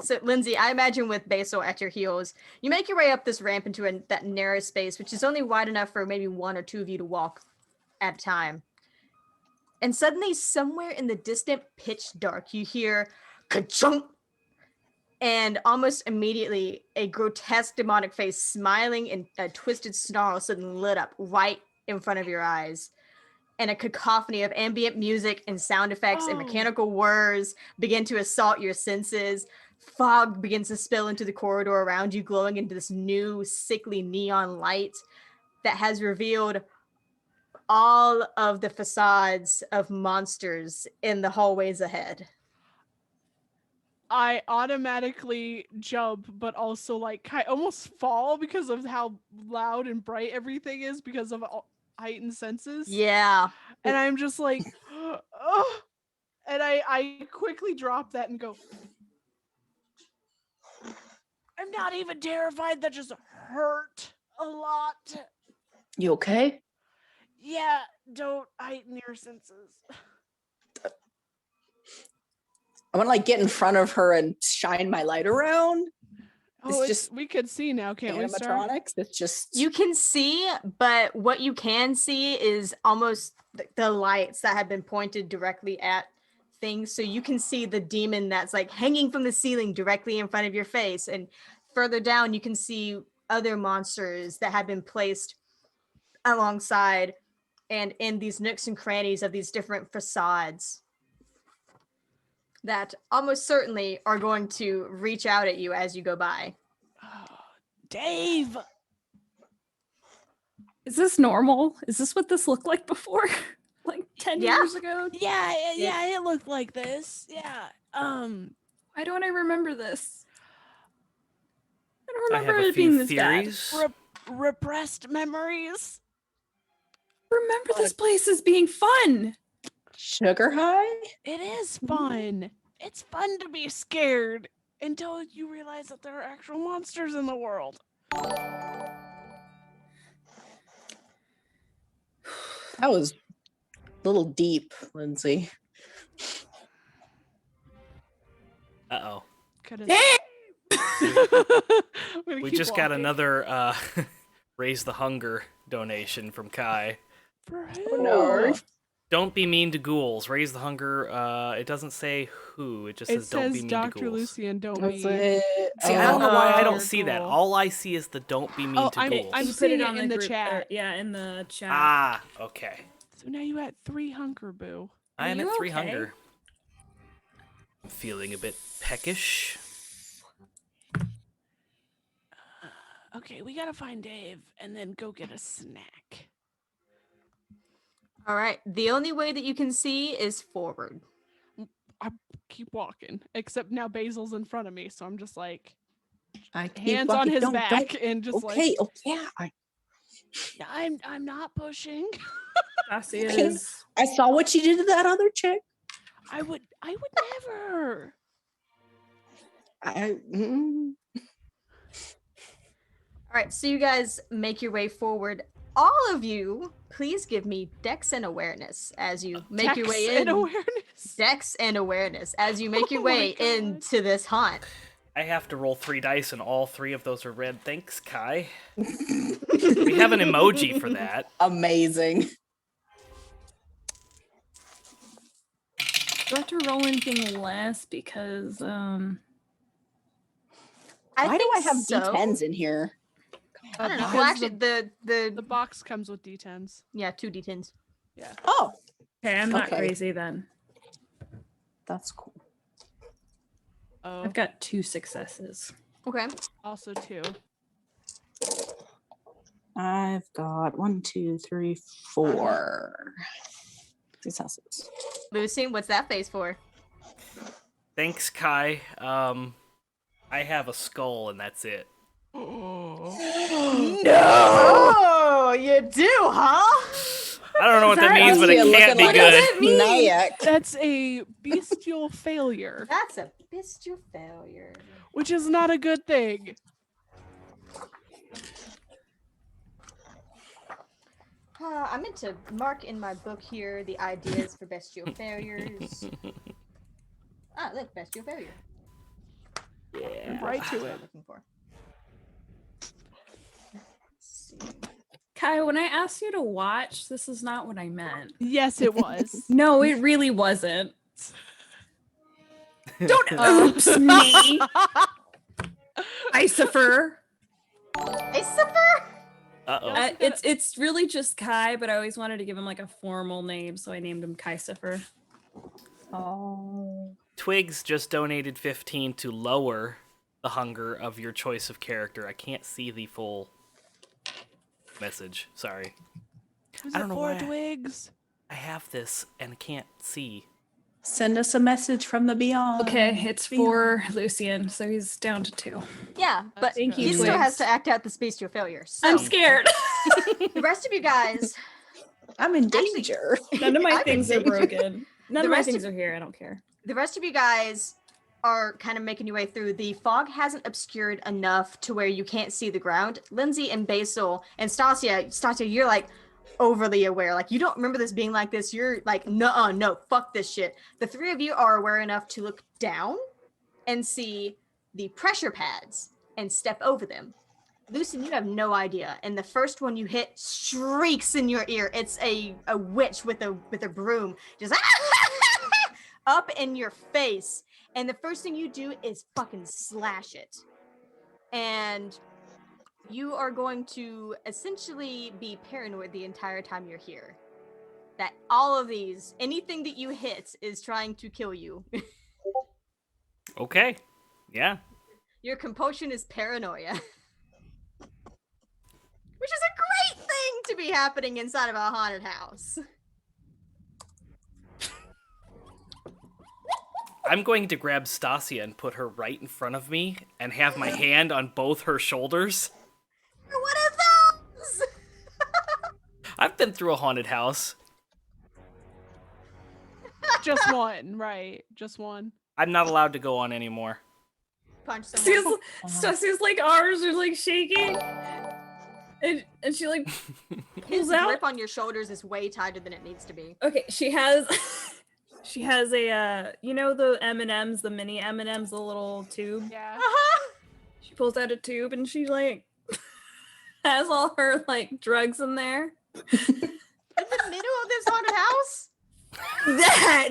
So, Lindsay, I imagine with Basil at your heels, you make your way up this ramp into that narrow space, which is only wide enough for maybe one or two of you to walk at a time. And suddenly, somewhere in the distant pitch dark, you hear ka-chunk, and almost immediately, a grotesque demonic face smiling in a twisted snarl suddenly lit up right in front of your eyes. And a cacophony of ambient music and sound effects and Oh. mechanical whirs begin to assault your senses. Fog begins to spill into the corridor around you, glowing into this new, sickly neon light that has revealed all of the facades of monsters in the hallways ahead. I automatically jump, but also like almost fall because of how loud and bright everything is because of heightened senses. Yeah. And I'm just like, oh, and I quickly drop that and go. I'm not even terrified. That just hurt a lot. You okay? Yeah, don't heighten your senses. I want to like get in front of her and shine my light around. Oh, It's just we could see now, can't we, Star? Animatronics. It's just You can see, but what you can see is almost the lights that have been pointed directly at things. So you can see the demon that's like hanging from the ceiling directly in front of your face. And further down, you can see other monsters that have been placed alongside and in these nooks and crannies of these different facades that almost certainly are going to reach out at you as you go by. Oh, Dave. Is this normal? Is this what this looked like before? Like 10 Yeah. years ago? Yeah, it looked like this. Yeah. Why don't I remember this? I don't I remember have a it being few this bad. theories. Repressed memories. Remember this place as being fun. sugar high. It is fun. It's fun to be scared until you realize that there are actual monsters in the world. That was a little deep, Lindsay. Uh-oh. We just got another Raise the Hunger donation from Kai. For Oh, no. who? Don't be mean to ghouls. Raise the Hunger. It doesn't say who. It just It says don't be says mean Dr. to ghouls. Lucien, don't Was be. it? See, I don't know why I Oh. don't see that. Ghoul. All I see is the don't be mean Oh, to I'm ghouls. You put seeing it it on in the group, chat. yeah, in the chat. Ah, okay. So now you got 3 Hunker Boo. I am you at 3 okay? Hunger. I'm feeling a bit peckish. Okay, we gotta find Dave and then go get a snack. All right. The only way that you can see is forward. I keep walking, except now Basil's in front of me, so I'm just like I keep hands on walking. his Don't- back and just Okay. like Oh yeah. I'm not pushing. Stacia Okay. is. I saw what you did to that other chick. I would never. All right. So you guys make your way forward. All of you, please give me dex and awareness as you make your way Dex and in. awareness. Dex and awareness as you make your Oh my way God. into this haunt. I have to roll 3 dice, and all 3 of those are red. Thanks, Kai. We have an emoji for that. Amazing. Do I have to roll anything less? Because Why do think I have so. D10s in here? I don't know. Because Well, actually, the box comes with D10s. yeah, 2 d10s. Oh, okay, I'm not Okay. crazy then. that's cool. Oh, I've got 2 successes. Okay. also 2. I've got 1, 2, 3, 4 successes. Lucien, what's that face for? Thanks, Kai. I have a skull, and that's it. Oh, you do, huh? I don't know what that that? means, but it Stacia can't be looking good. that mean? Nyack. That's a bestial failure, That's a bestial failure. which is not a good thing. I meant to mark in my book here the ideas for bestial failures. Look, bestial failure. Yeah. Right to That's what it. I'm looking for. Let's see. Kai, when I asked you to watch, this is not what I meant. Yes, it was. No, it really wasn't. Don't oops me, Icifer. Icifer? Uh-oh. It's really just Kai, but I always wanted to give him like a formal name, so I named him Kaicifer. Oh. Twigs just donated 15 to lower the hunger of your choice of character. I can't see the full message. Sorry. Was I don't it know for why. Twigs? I have this and can't see. Send us a message from the beyond. Okay, it's for Lucien, so he's down to 2. Yeah, but Thank you, he still Twigs. has to act out the bestial failure. So I'm scared. the rest of you guys, I'm in Actually- danger. None of my I'm in things are danger. broken. None The of my rest of- things are here. I don't care. the rest of you guys are kind of making your way through. The fog hasn't obscured enough to where you can't see the ground. Lindsay and Basil and Stacia, you're like overly aware. Like you don't remember this being like this. You're like, no, fuck this shit. The three of you are aware enough to look down and see the pressure pads and step over them. Lucien, you have no idea. And the first one you hit shrieks in your ear. It's a witch with a broom, just up in your face. And the first thing you do is fucking slash it. And you are going to essentially be paranoid the entire time you're here. That all of these, anything that you hit is trying to kill you. Okay. Yeah. Your compulsion is paranoia. Which is a great thing to be happening inside of a haunted house. I'm going to grab Stacia and put her right in front of me and have my hand on both her shoulders. You're one of those! I've been through a haunted house. Just one, right? Just one. I'm not allowed to go on anymore. Punch someone. Stacey's like arms are like shaking. And she like His pulls out. grip on your shoulders is way tighter than it needs to be. Okay, she has a you know the M&Ms, the mini M&Ms, the little tube. Yeah. She pulls out a tube and she like has all her like drugs in there. In the middle of this haunted house?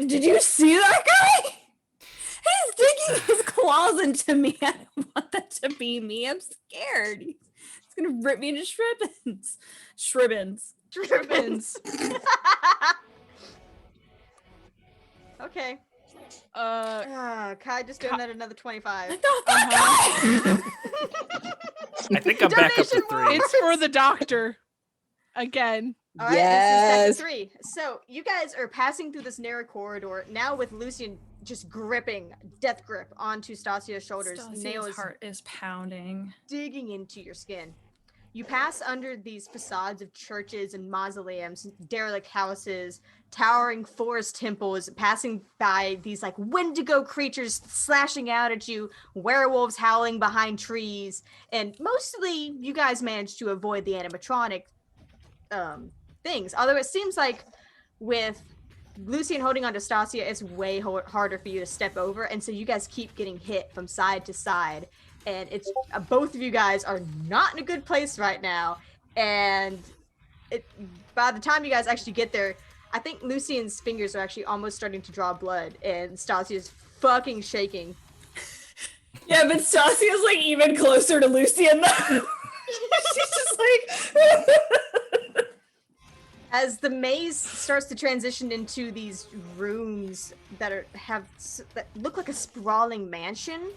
Did you see that guy? He's digging his claws into me. I don't want that to be me. I'm scared. He's gonna rip me into shribbins. Drippins. Okay. Kai just doing that another 25. What the fuck? I think I'm back up to Donation 3. more. It's for the doctor. Again. All right, Yes. this is second 3. So you guys are passing through this narrow corridor now with Lucien just gripping, death grip onto Stacia's shoulders. Stasia's Nails heart is pounding. digging into your skin. You pass under these facades of churches and mausoleums, derelict houses, towering forest temples, passing by these like wendigo creatures slashing out at you, werewolves howling behind trees, and mostly you guys managed to avoid the animatronic things. Although it seems like with Lucien holding onto Stacia, it's way harder for you to step over, and so you guys keep getting hit from side to side. And it's both of you guys are not in a good place right now. And by the time you guys actually get there, I think Lucien's fingers are actually almost starting to draw blood, and Stasia's fucking shaking. Yeah, but Stasia's like even closer to Lucien though. She's just like As the maze starts to transition into these rooms that look like a sprawling mansion.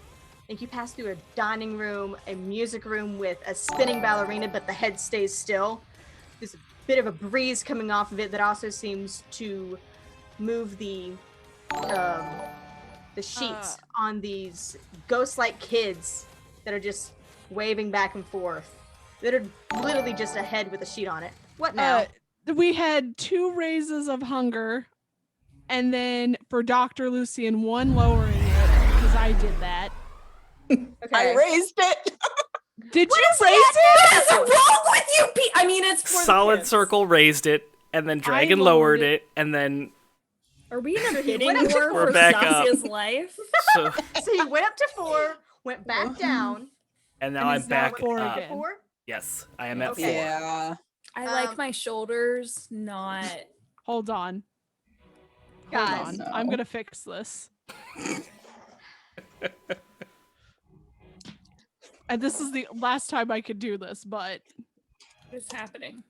Like you pass through a dining room, a music room with a spinning ballerina, but the head stays still. There's a bit of a breeze coming off of it that also seems to move the sheets on these ghost-like kids that are just waving back and forth. That are literally just a head with a sheet on it. What now? we had 2 raises of hunger, and then for Dr. Lucien, 1 lowering it because I did that. Okay. I raised it. Did What you is raise that? it? What is wrong with you? I mean, it's for the Solid kids. Circle raised it, and then Dragon lowered lowered it, and then Are we in a So he bidding went up to war We're for back up. Stasia's life? so So he went up to 4, went back down. and now And I'm he's now back 4 up. again. 4? Yes, I am at Okay. 4. Yeah. I like Um, my shoulders, not. Hold on. Hold Guys. on. I'm No. gonna fix this. And this is the last time I could do this, but What's happening?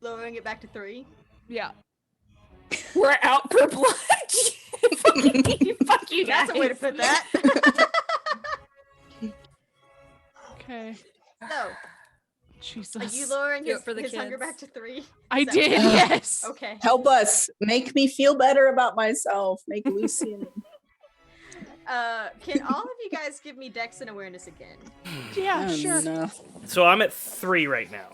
Lowering it back to 3. yeah. We're out for blood. Fuck you guys. That's a way to put that. Okay. So, Jesus. are you lowering Do it his, for the his hunger kids. back to 3? I Is that- did, yes. Okay. Help us. Make me feel better about myself. Make Lucien. Can all of you guys give me Dex and awareness again? Yeah, Oh, sure. no. So I'm at 3 right now.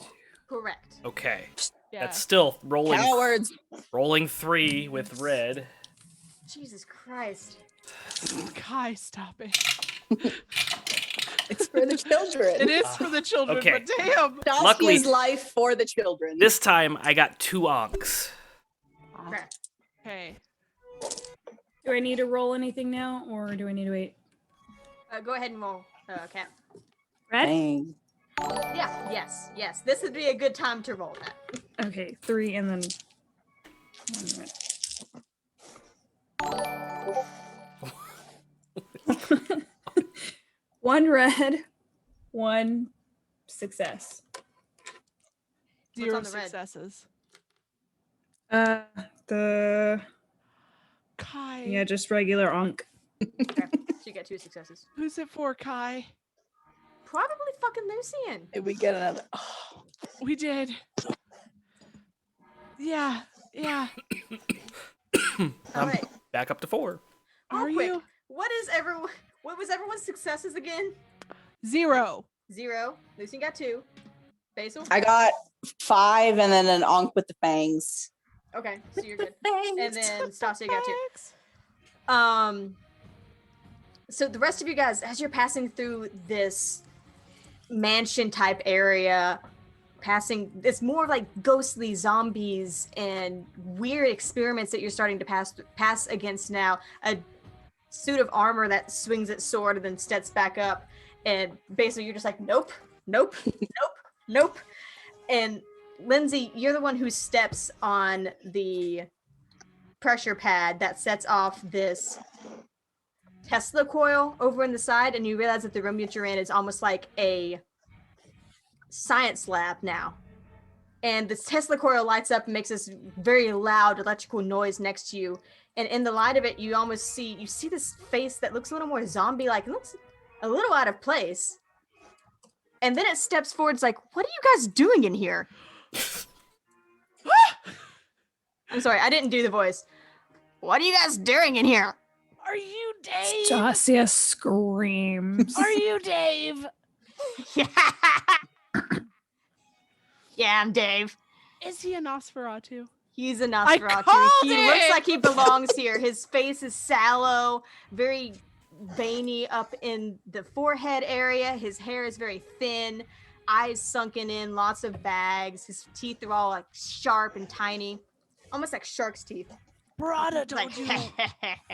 Correct. Okay, Yeah. that's still Cowards. rolling 3 with red. Jesus Christ. Kai, stop it. It's for the children. It is for the children, Okay. but damn. Luckily- Stacia's life for the children. This time I got 2 onks. Okay. Okay. Do I need to roll anything now, or do I need to wait? Go ahead and roll, Cap. Red? Dang. Yeah, yes. This would be a good time to roll that. Okay, 3 and then. 1 red, 1 success. What's 0 on the red? successes. The Kai. yeah, just regular onk. Okay. So you get 2 successes. Who's it for, Kai? Probably fucking Lucien. Did we get another? Oh. We did. Yeah. All I'm right. back up to 4. Real Are quick, you? What was everyone's successes again? 0. 0. Lucien got 2. Basil? I got 5 and then an onk with the fangs. Okay, so you're good. Fangs. And then Stacia got 2. So the rest of you guys, as you're passing through this mansion type area, it's more like ghostly zombies and weird experiments that you're starting to pass against now. A suit of armor that swings its sword and then steps back up, and basically you're just like, nope. And Lindsay, you're the one who steps on the pressure pad that sets off this Tesla coil over in the side, and you realize that the room that you're in is almost like a science lab now. And this Tesla coil lights up and makes this very loud electrical noise next to you. And in the light of it, you see this face that looks a little more zombie-like. It looks a little out of place. And then it steps forward. It's like, what are you guys doing in here? I'm sorry, I didn't do the voice. What are you guys doing in here? Are you Dave? Stacia screams. Are you Dave? Yeah, I'm Dave. Is he a nosferatu? He's a I Nosferatu. called He looks it! like he belongs here. His face is sallow, very veiny up in the forehead area. His hair is very thin, eyes sunken in, lots of bags. His teeth are all like sharp and tiny, almost like shark's teeth. Brada Like, told you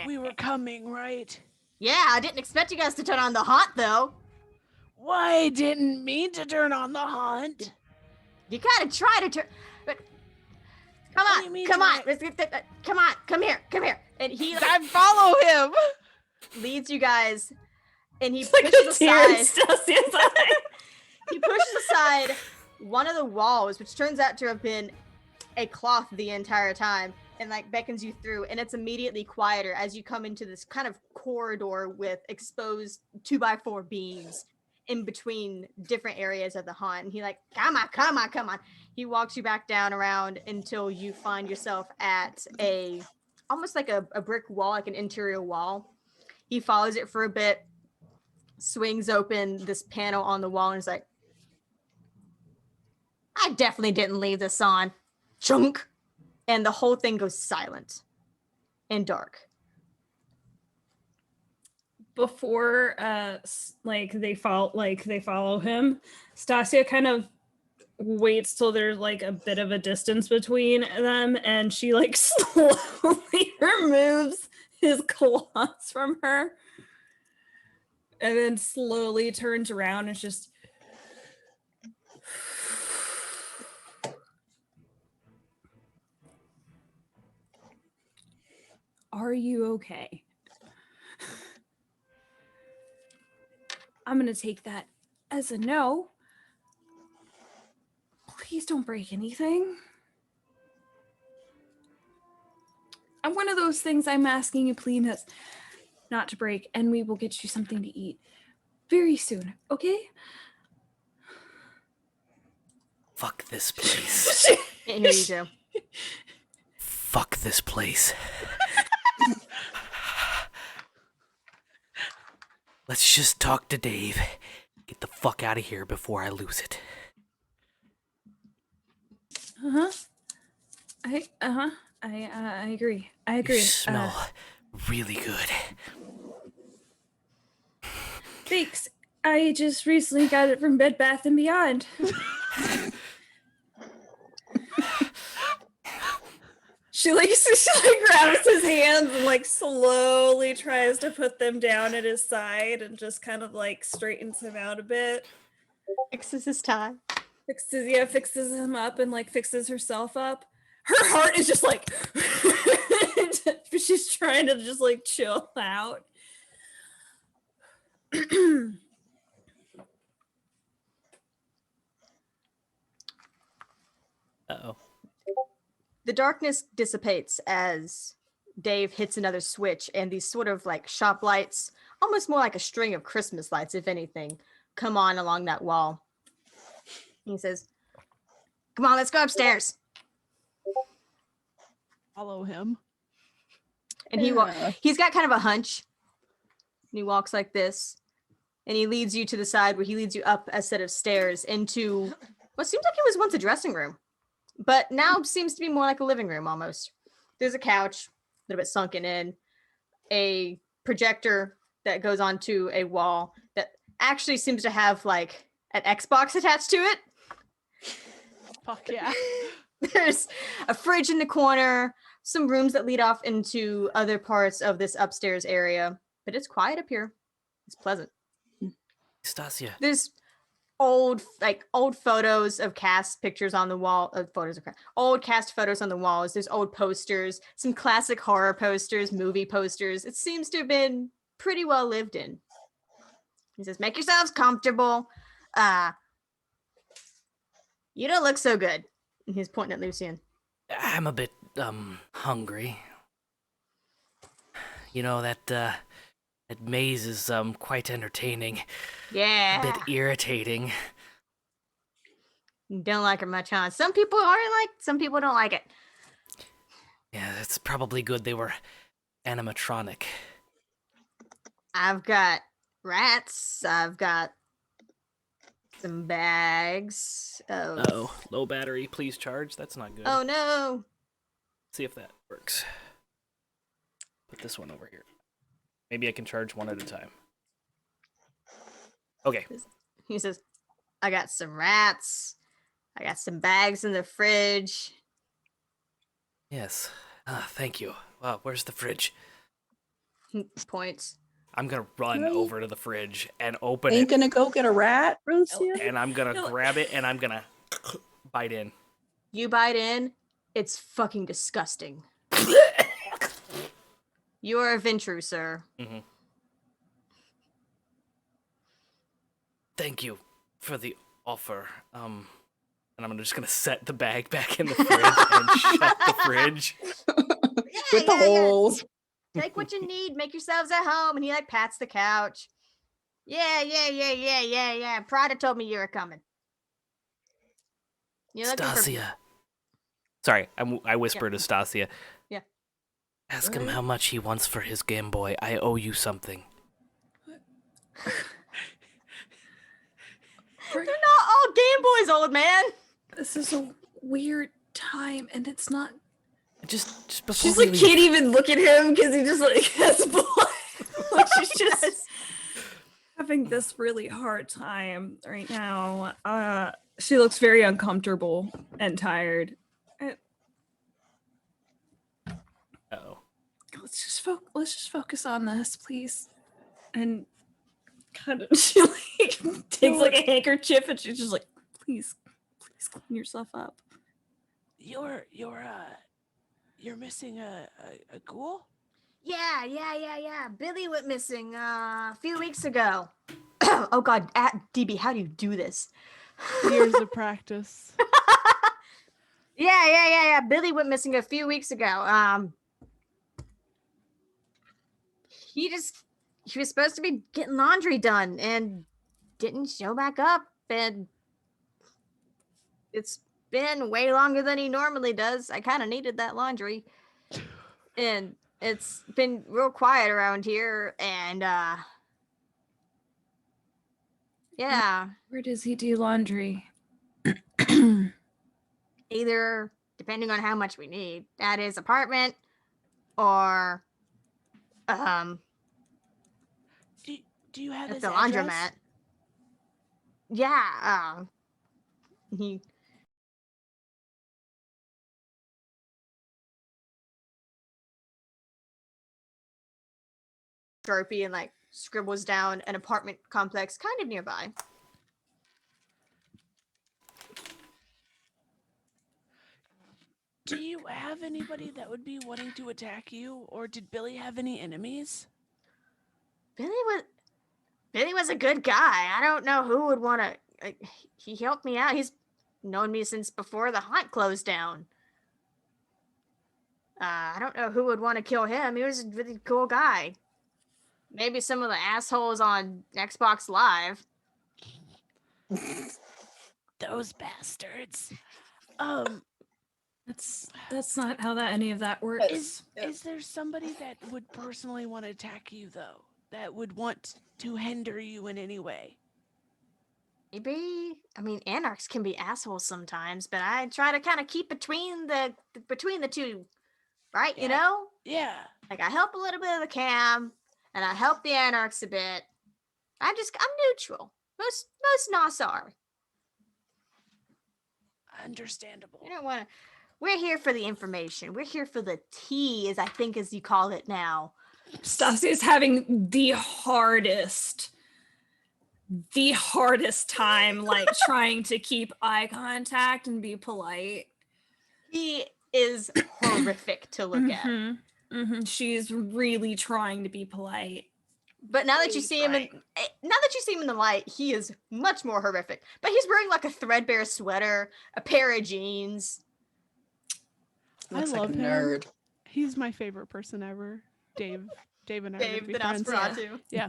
we were coming, right? yeah, I didn't expect you guys to turn on the haunt though. Why didn't mean to turn on the haunt? You kind of try to turn, but come What do you on, mean come on, try? come on, come here, and he like, I follow him. leads you guys, and he Like pushes a tear in aside. Stasia's eye. He pushes aside one of the walls, which turns out to have been a cloth the entire time, and like beckons you through, and it's immediately quieter as you come into this kind of corridor with exposed 2x4 beams in between different areas of the haunt. And he like, come on. He walks you back down around until you find yourself at almost like a brick wall, like an interior wall. He follows it for a bit, swings open this panel on the wall, and is like, I definitely didn't leave this on. Chunk. And the whole thing goes silent and dark. Before they follow him, Stacia kind of waits till there's like a bit of a distance between them, and she like slowly removes his claws from her and then slowly turns around and just are you okay? I'm gonna take that as a no. Please don't break anything. I'm one of those things I'm asking you, please, not to break, and we will get you something to eat very soon, okay? Fuck this place. Can't hear you, Joe. Fuck this place. Let's just talk to Dave. Get the fuck out of here before I lose it. I agree. I agree. You smell really good. Thanks. I just recently got it from Bed Bath & Beyond. She grabs his hands and like slowly tries to put them down at his side and just kind of like straightens him out a bit. Fixes his tie. Fixes him up and like fixes herself up. Her heart is just like she's trying to just like chill out. Uh-oh. The darkness dissipates as Dave hits another switch, and these sort of like shop lights, almost more like a string of Christmas lights, if anything, come on along that wall. He says, "Come on, let's go upstairs." Follow him. And he's got kind of a hunch. And he walks like this. And he leads you to the side where he leads you up a set of stairs into what seems like it was once a dressing room, but now seems to be more like a living room almost. There's a couch, a little bit sunken in, a projector that goes onto a wall that actually seems to have like an Xbox attached to it. Fuck yeah. There's a fridge in the corner, some rooms that lead off into other parts of this upstairs area, but it's quiet up here. It's pleasant. Stacia. There's old photos of cast pictures on the wall. Old cast photos on the walls. There's old posters, some classic horror posters, movie posters. It seems to have been pretty well lived in. He says, "Make yourselves comfortable. You don't look so good." And he's pointing at Lucien. I'm a bit, hungry. You know, that maze is, quite entertaining. Yeah. A bit irritating. You don't like her much, huh? Some people some people don't like it. Yeah, it's probably good they were animatronic. I've got rats. I've got some bags of... Uh-oh, low battery, please charge. That's not good. Oh, no. See if that works. Put this one over here. Maybe I can charge one at a time. Okay. He says, "I got some rats. I got some bags in the fridge." Yes. Thank you. Wow, where's the fridge? He points. I'm gonna run Really? over to the fridge and open Ain't it. gonna go get a rat, Lucien? And I'm gonna grab it and I'm gonna bite in. You bite in. It's fucking disgusting. You are a Ventru, sir. Mm-hmm. Thank you for the offer. And I'm just gonna set the bag back in the fridge and shut the fridge. With the holes. Take what you need. Make yourselves at home. And he like pats the couch. Yeah. Prada told me you were coming. You're looking for... Stacia. Sorry, I whispered to Stacia. Yeah. Ask him how much he wants for his Game Boy. I owe you something. They're not all Game Boys, old man. This is a weird time, and it's not. Just before She's we like leave. can't even look at him because he just like has blood. Like she's just having this really hard time right now. She looks very uncomfortable and tired. Uh-oh. Let's just focus on this, please. And kind of she like takes like a handkerchief and she's just like, please clean yourself up. You're missing a ghoul? Yeah. Billy went missing a few weeks ago. Oh God, DB, how do you do this? Years of practice. Yeah. Billy went missing a few weeks ago. He was supposed to be getting laundry done and didn't show back up, and it's been way longer than he normally does. I kind of needed that laundry, and it's been real quiet around here, and yeah, Where does he do laundry? either depending on how much we need at his apartment or Do you have at his the address? laundromat. Yeah, he Sharpie and like scribbles down an apartment complex kind of nearby. Do you have anybody that would be wanting to attack you, or did Billy have any enemies? Billy was a good guy. I don't know who would want to. He helped me out. He's known me since before the hunt closed down. I don't know who would want to kill him. He was a really cool guy. Maybe some of the assholes on Xbox Live. Those bastards. That's not how any of that works. Is there somebody that would personally want to attack you, though? That would want to hinder you in any way? Maybe. I mean, anarchs can be assholes sometimes, but I try to kind of keep between the two, right? Yeah. You know, Yeah. like I help a little bit of the cam, and I help the anarchs a bit. I'm neutral. Most Nos are. Understandable. I don't want to. We're here for the information. We're here for the tea, as I think as you call it now. Stacia is having the hardest time like trying to keep eye contact and be polite. He is horrific to look at. She's really trying to be polite. But now that you see him in the light, he is much more horrific. But he's wearing like a threadbare sweater, a pair of jeans. Looks I love like a him. nerd. He's my favorite person ever. Dave and I are Dave gonna be the friends. Nosferatu. Yeah.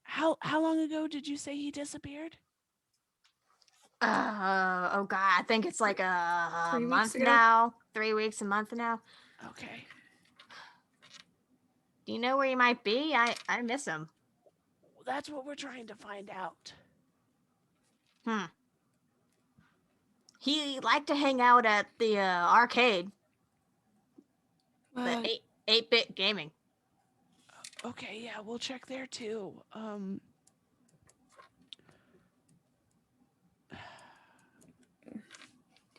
How long ago did you say he disappeared? Oh God, I think it's like a 3 weeks month ago? now. 3 weeks, a month now. Okay. Do you know where he might be? I miss him. Well, that's what we're trying to find out. He liked to hang out at the arcade. The 8-bit gaming. Okay, yeah, we'll check there too. Do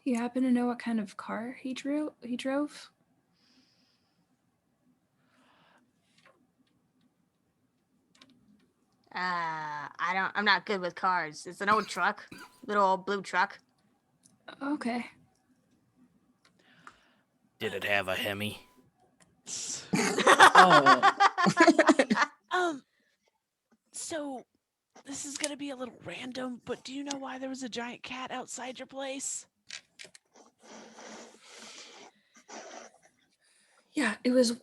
you happen to know what kind of car he drove? I'm not good with cars. It's an old truck. Little old blue truck. Okay. Did it have a Hemi? Oh. So this is gonna be a little random, but do you know why there was a giant cat outside your place? Yeah, it was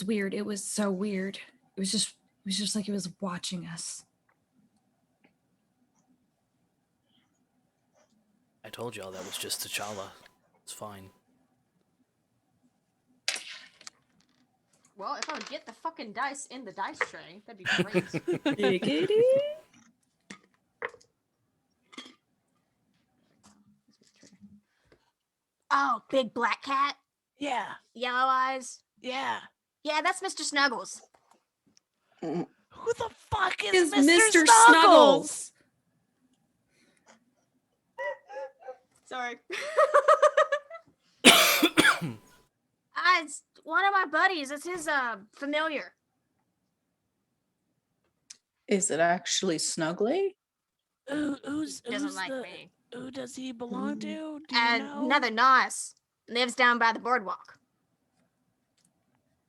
weird. It was so weird. It was just like it was watching us. I told y'all that was just T'Challa. It's fine. Well, if I would get the fucking dice in the dice tray, that'd be great. Oh, big black cat, Yeah. yellow eyes. Yeah. Yeah, that's Mr. Snuggles. Mm. Who the fuck is Is Mr. Mr. Snuggles? Sorry. It's one of my buddies. It's his familiar. Is it actually Snuggly? Who's Doesn't like the me. who does he belong Mm. to? Do you know? Another Nos lives down by the boardwalk.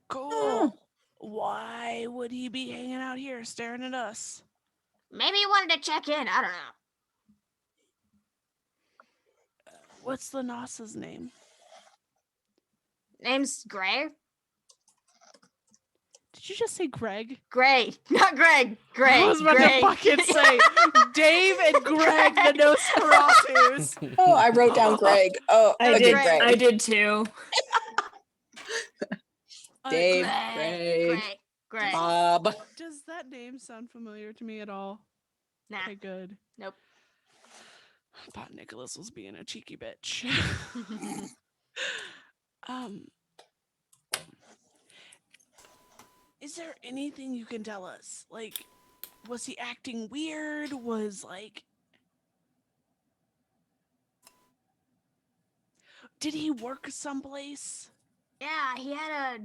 Cool. Why would he be hanging out here staring at us? Maybe he wanted to check in. I don't know. What's the Nos's name? Name's Gray. Did you just say Greg? Gray, not Greg. Gray. I was about Gray. to fucking say Dave and Greg, the Nosferatus. Oh, I wrote down Greg. Oh, I okay, did. Greg. I did too. Dave, Gray. Greg, Bob. Does that name sound familiar to me at all? Nah. Okay, good. Nope. I thought Nicholas was being a cheeky bitch. Is there anything you can tell us? Like, was he acting weird? Did he work someplace? Yeah, he had a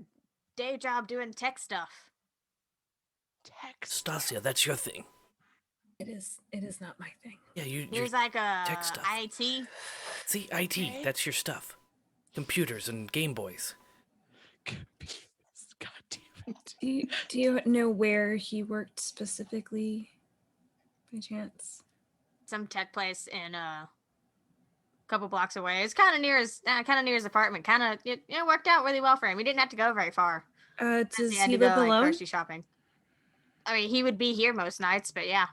day job doing tech stuff. Text. Stacia, that's your thing. It is. It is not my thing. Yeah, He you was like a tech stuff. IT. see IT. Okay. That's your stuff. Computers and Game Boys. God damn it. Do you know where he worked specifically, by chance? Some tech place in a couple blocks away. It's kind of near his apartment. Kind of it worked out really well for him. He didn't have to go very far. Does He had he to go live like alone? grocery shopping. I mean, he would be here most nights, but yeah.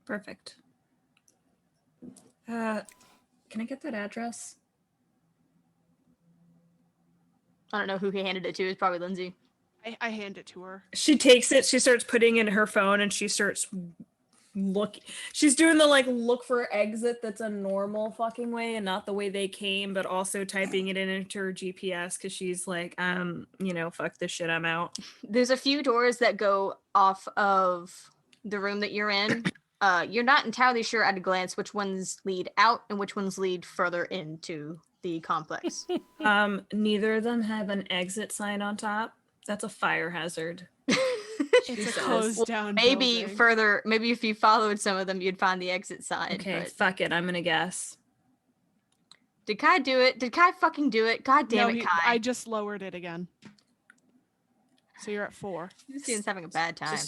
Perfect. Can I get that address? I don't know who he handed it to. It's probably Lindsay. I hand it to her. She takes it. She starts putting in her phone, and she starts look. She's doing the like look for exit. That's a normal fucking way, and not the way they came. But also typing it in into her GPS because she's like, fuck this shit. I'm out. There's a few doors that go off of the room that you're in. You're not entirely sure at a glance which ones lead out and which ones lead further into the complex. Neither of them have an exit sign on top. That's a fire hazard. It's a Jesus. closed down Maybe building. further, maybe if you followed some of them, you'd find the exit sign. Okay, But fuck it. I'm gonna guess. did Kai do it? Did Kai fucking do it? God damn it, Kai. I just lowered it again. So you're at 4. Lucien's having a bad time.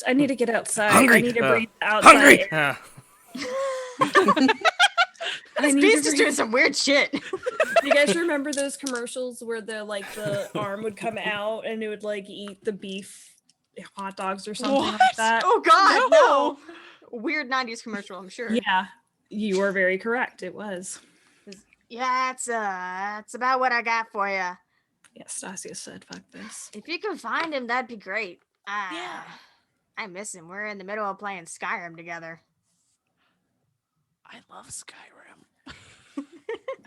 I need to get outside. Hungry. I need to breathe outside. Hungry. air. I This need beast to is breathe- doing some weird shit. Do you guys remember those commercials where the arm would come out and it would like eat the beef hot dogs or something like What? that? Oh God, No. no! Weird '90s commercial, I'm sure. Yeah, you were very correct. It was. Yeah, it's about what I got for you. Yeah, Stacia said, "Fuck this." If you can find him, that'd be great. Yeah. I miss him. We're in the middle of playing Skyrim together. I love Skyrim. I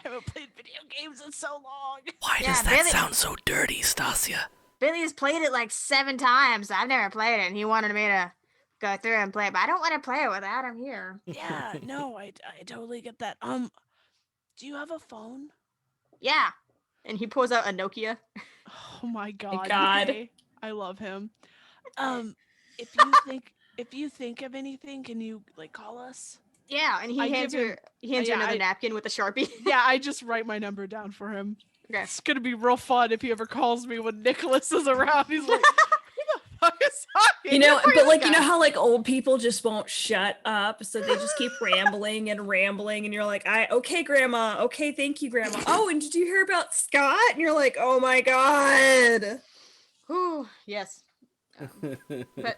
haven't played video games in so long. Why Yeah, does that Billy- sound so dirty, Stacia? Billy has played it like 7 times. I've never played it, and he wanted me to go through and play it, but I don't want to play it without him here. Yeah, no, I totally get that. Do you have a phone? Yeah. And he pulls out a Nokia. Oh my god. God. Okay. I love him. If you think of anything, can you like call us? Yeah, and he I hands give him- her you another napkin with a Sharpie. Yeah, I just write my number down for him. Okay. It's gonna be real fun if he ever calls me when Nicholas is around. He's like, who the fuck is talking? You know, Who are but you like you know guys? how like old people just won't shut up, so they just keep rambling and rambling, and you're like, okay, grandma, okay, thank you, grandma. Oh, and did you hear about Scott? And you're like, oh my god. Whew, yes. But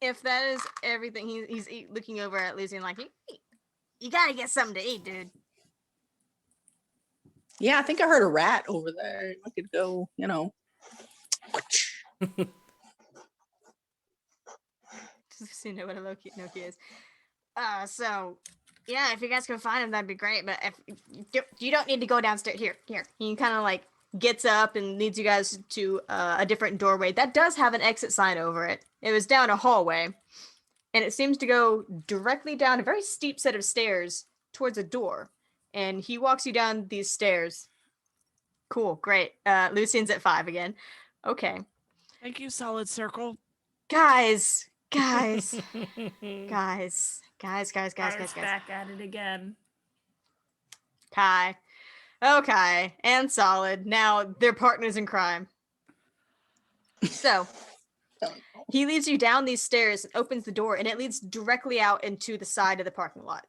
if that is everything, he's looking over at Lucien like, you gotta get something to eat, dude. Yeah, I think I heard a rat over there. I could go, Just so you know what a Nokia is. So Yeah, if you guys can find him, that'd be great. But if you don't need to go downstairs. Here. He kind of like gets up and leads you guys to a different doorway that does have an exit sign over it. It was down a hallway, and it seems to go directly down a very steep set of stairs towards a door. And he walks you down these stairs. Cool, great. Lucien's at 5 again. Okay, Thank you, Solid Circle. guys. I Guys. was back at it again. Kai. Okay, and Solid. Now they're partners in crime. So he leads you down these stairs and opens the door, and it leads directly out into the side of the parking lot.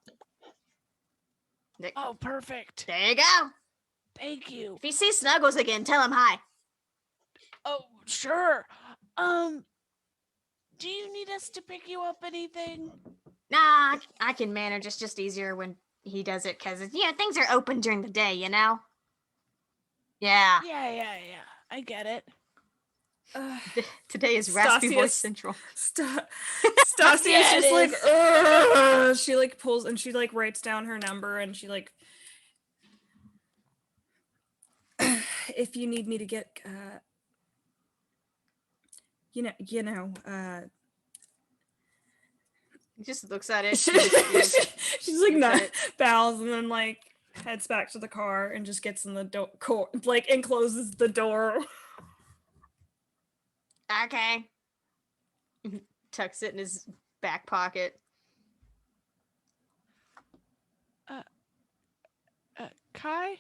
Oh, perfect. There you go. Thank you. If you see Snuggles again, tell him hi. Oh, sure. Do you need us to pick you up anything? Nah, I can manage. It's just easier when he does it because, things are open during the day, you know? Yeah. Yeah. I get it. Today is Raspy Stacia- Voice Central. Stacia's Yeah, it just like, is. "Ugh." She like pulls and she like writes down her number and she like, if you need me to get, He just looks at it. she's like not it. bows and then like heads back to the car and just gets in the door, like and closes the door. Okay. Tucks it in his back pocket. Kai?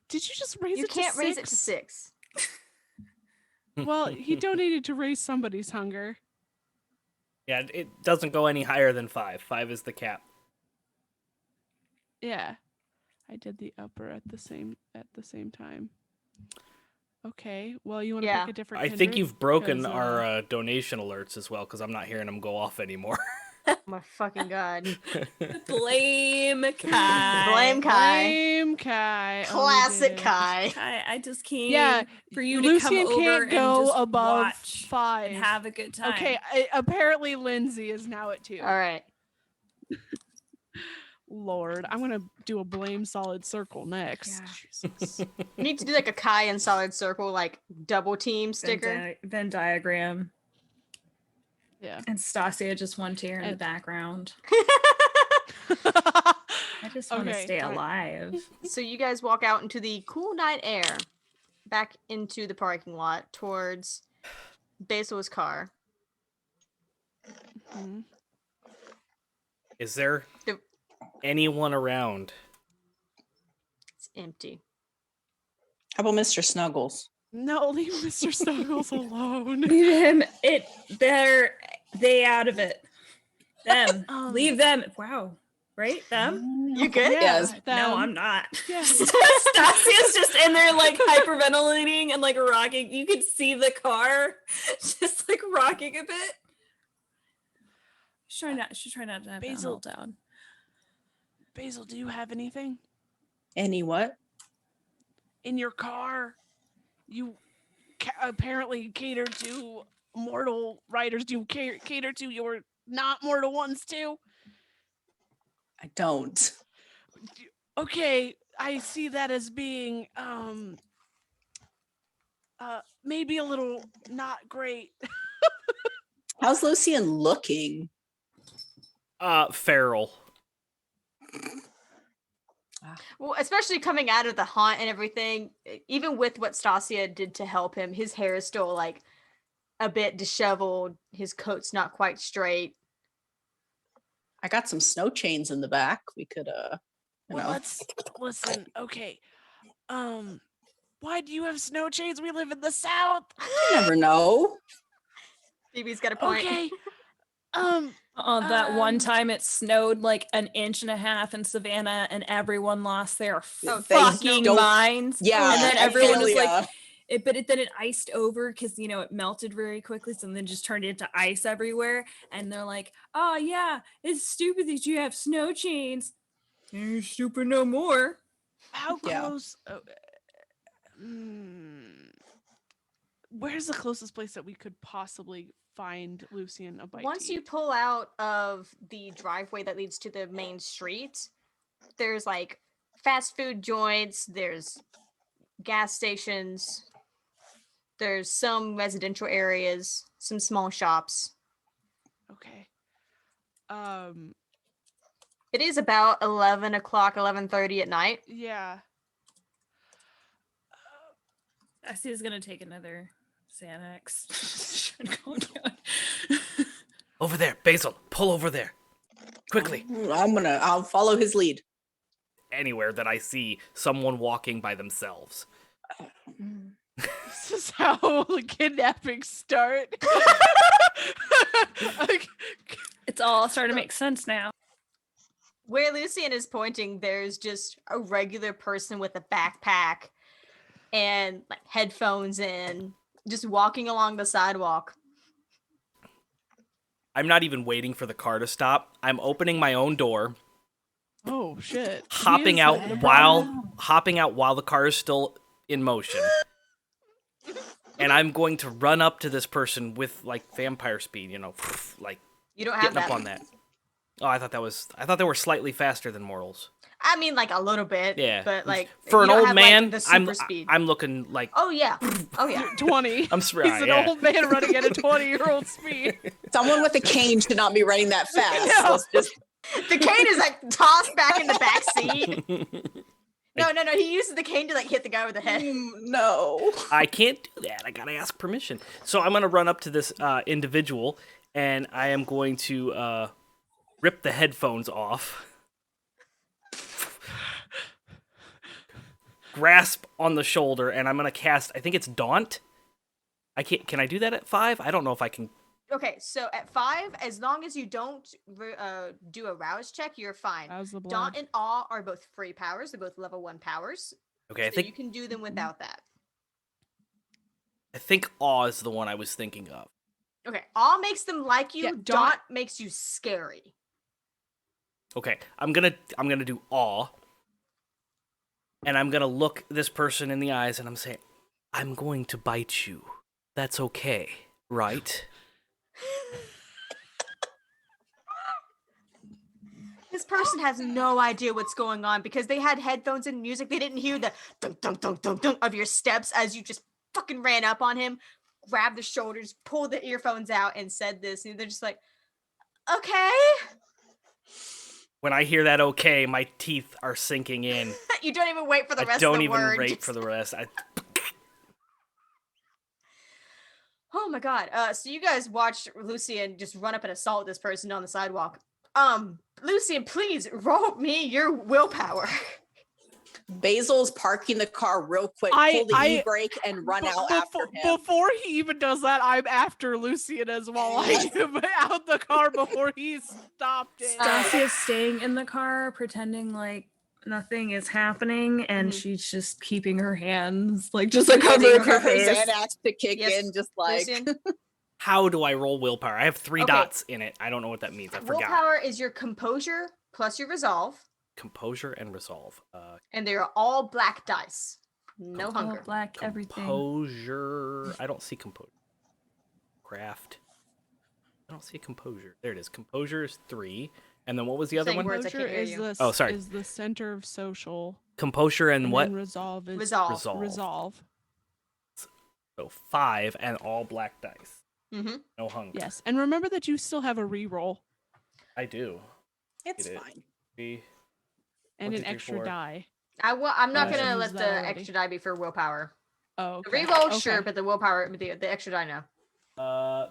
Did you just raise You it can't to raise it to 6? 6. Well, he donated to raise somebody's hunger. Yeah, it doesn't go any higher than 5. 5 is the cap. Yeah. I did the upper at the same time. Okay. Well, you want to Yeah. pick a different I think kindred? you've broken 'Cause, our donation alerts as well because I'm not hearing them go off anymore. Oh my fucking god. Blame Kai. Blame Kai. Blame Kai. Oh, we Classic did. Kai. Kai, I just came Yeah, for you to Lucien come over can't and go just above watch 5. and have a good time. Okay, apparently Lindsay is now at 2. All right. Lord, I'm gonna do a blame Solid Circle next. Yeah. Jesus. You need to do like a Kai and Solid Circle, like double team sticker. Venn diagram. Yeah. And Stacia just one tear in the And- background. I just want to Okay, stay alright. alive. So you guys walk out into the cool night air, back into the parking lot towards Basil's car. Mhm. Is there The- anyone around? It's empty. How about Mr. Snuggles? No, leave Mr. Snuggles alone. Leave him. They out of it. Them. Leave them. Wow. Right? Them? You good? Yeah, Yes. No, them. I'm not. Yeah. Stasia's just in there like hyperventilating and like rocking. You could see the car just like rocking a bit. She's trying not to have Basil. a meltdown. Basil, do you have anything Any what? in your car? You apparently cater to mortal riders. Do you cater to your not mortal ones too? I don't. Okay, I see that as being maybe a little not great. How's Lucien looking? Feral. Well, especially coming out of the haunt and everything, even with what Stacia did to help him, his hair is still like a bit disheveled. His coat's not quite straight. I got some snow chains in the back. We could you Well, know. let's listen. Okay. Why do you have snow chains? We live in the south. You never know. Phoebe's got a point. Okay. That one Um, time it snowed like 1.5 inches in Savannah and everyone lost their Oh, They fucking don't- minds. Yeah. And then I everyone feel was like, ya. then it iced over because it melted very quickly, so then just turned into ice everywhere. And they're like, "Oh yeah, it's stupid that you have snow chains. You're stupid no more." How Yeah. close? Where's the closest place that we could possibly find Lucien a bite Once to you eat. pull out of the driveway that leads to the main street, there's like fast food joints, there's gas stations, there's some residential areas, some small shops. Okay. It is about 11 o'clock, 11:30 at night. Yeah. Stacia's gonna take another Xanax. Calm down. Over there, Basil. Pull over there. Quickly. I'll follow his lead. Anywhere that I see someone walking by themselves. This is how kidnappings start. Like, It's all starting to make sense now. Where Lucien is pointing, there's just a regular person with a backpack and like headphones in, just walking along the sidewalk. I'm not even waiting for the car to stop. I'm opening my own door, oh shit. hopping He is out the while the car is still in motion. And I'm going to run up to this person with like vampire speed, like You don't have getting up that. on that. Oh, I thought they were slightly faster than mortals. I mean, like a little bit. Yeah. But like For you an don't old have, like, man, the super speed. I'm looking like Oh yeah. Oh yeah. 20. I'm He's right, an yeah. old man running at a 20-year-old speed. Someone with a cane should not be running that fast. No. Let's just The cane is like tossed back in the back seat. No. He uses the cane to like hit the guy with the head. no. I can't do that. I gotta ask permission. So I'm gonna run up to this individual, and I am going to rip the headphones off, grasp on the shoulder, and I'm gonna cast. I think it's Daunt. I can't. Can I do that at 5? I don't know if I can. Okay, so at 5, as long as you don't do a rouse check, you're fine. How's the blood? Daunt and Awe are both free powers. They're both level 1 powers. Okay, I So you think can do them without that. Awe is the one I was thinking of. Okay, Awe makes them like you. Yeah, Daunt Daunt- makes you scary. Okay, I'm gonna do Awe, and I'm gonna look this person in the eyes, and I'm saying, I'm going to bite you. That's okay, right? This person has no idea what's going on because they had headphones and music. They didn't hear the dunk, dunk, dunk, dunk, dunk of your steps as you just fucking ran up on him, grabbed the shoulders, pulled the earphones out, and said this. And they're just like, okay. When I hear that okay, my teeth are sinking in. You don't even wait for the I rest don't of the even word. wait just- for the rest. Oh my god. So you guys watched Lucien just run up and assault this person on the sidewalk. Lucien, please roll me your willpower. Basil's parking the car real quick, I- pull the I- e-brake, and run out after him. Before he even does that, I'm after Lucien as well. I am out the car before he stopped it. Stacia's staying in the car, pretending like nothing is happening, and Mhm. she's just keeping her hands like just like Waiting covering for her her face. Xanax to kick Yes, in, just like Lucien, How do I roll willpower? I have 3 Okay. dots in it. I don't know what that means. I forgot. willpower is your composure plus your resolve, Composure and resolve. and they are all black dice. No All hunger. black everything. Composure. I don't see composure. Craft. I don't see a composure. There it is. Composure is 3. And then what was the other Saying one? words I Composure can't hear is you. the Oh, sorry. is the center of social. Composure and what? Then resolve is Resolve. Resolve. resolve. So 5 and all black dice. Mm-hmm. No hunger. Yes, and remember that you still have a reroll I do. it's Get it. fine. 3. and 1, an 2, 3, extra 4. die. I'm not Uh, gonna Used let that the already. extra die be for willpower. Oh, The okay. reroll, Okay. sure, but the willpower, the extra die, no.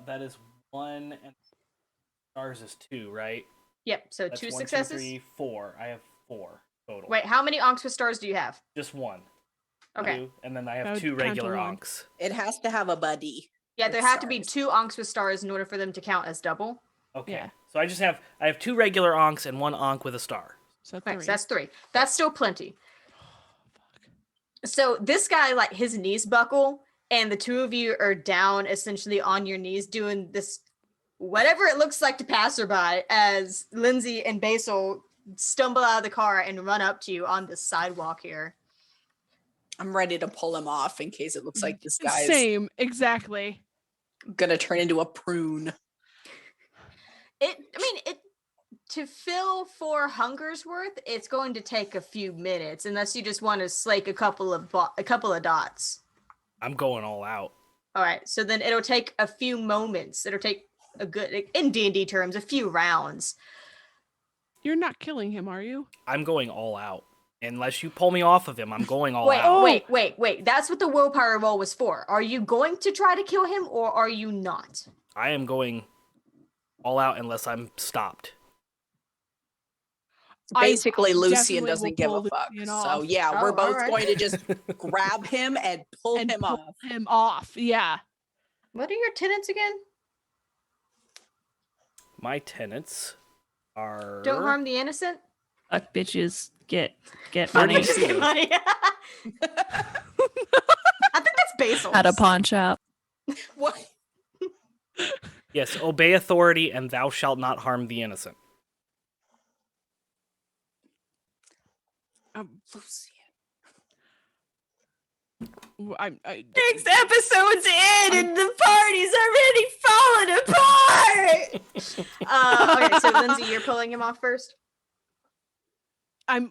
That is 1 and stars is 2, right? Yep. So That's 2 1, 2, successes. 3, 4. I have 4 total. Wait, how many onks with stars do you have? Just 1. Okay. 2, and then I I have would 2 count a regular 1. onks. It has to have a buddy. Yeah, with there have to be stars. 2 onks with stars in order for them to count as double. Okay. Yeah. So I have 2 regular onks and 1 onk with a star. So 3. Right, so that's 3. That's still plenty. So this guy, like, his knees buckle, and the two of you are down essentially on your knees doing this, whatever it looks like to passerby, as Lindsay and Basil stumble out of the car and run up to you on the sidewalk here. I'm ready to pull him off in case it looks like this guy's. Same, exactly. Gonna turn into a prune. It to fill 4 hungers worth, it's going to take a few minutes, unless you just want to slake a couple of dots. I'm going all out. All right, so then it'll take a few moments. It'll take a good, in D&D terms, a few rounds. You're not killing him, are you? I'm going all out. Unless you pull me off of him, I'm going all out. Wait. That's what the willpower roll was for. Are you going to try to kill him, or are you not? I am going all out unless I'm stopped. Basically, Lucien definitely doesn't will give a pull fuck. Lucien So off. yeah, we're Oh, both alright. going to just grab him and pull And him pull off. him off. Yeah. What are your tenants again? My tenants are... Don't harm the innocent. Fuck bitches, get Where money did you see Get those? money. I think that's Basil. at a pawn shop. What? Yes, obey authority and thou shalt not harm the innocent. Lucien. I 6 episodes in, and the party's already falling apart. Okay, so Lindsay, you're pulling him off first. I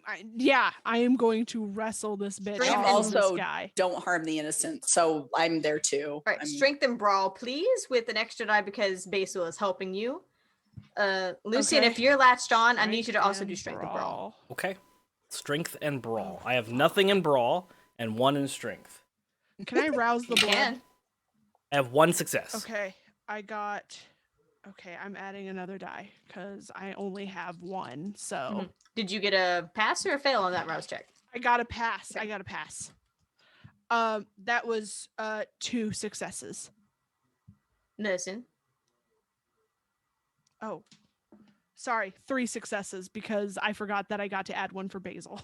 am going to wrestle this bitch Strength off and- of this Also guy. don't harm the innocent. So I'm there too. All right, I'm- strength and brawl, please, with an extra die because Basil is helping you. Lucien, Okay. if you're latched on, I need you to also and do strength and brawl. Okay. Strength and brawl. I have nothing in brawl and 1 in strength. Can I rouse the You blood? can. I have 1 success. Okay, I'm adding another die because I only have 1. So Mhm. Did you get a pass or a fail on that rouse check? I got a pass. Okay. I got a pass. That was 2 successes. Listen. Oh, sorry, 3 successes because I forgot that I got to add 1 for Basil.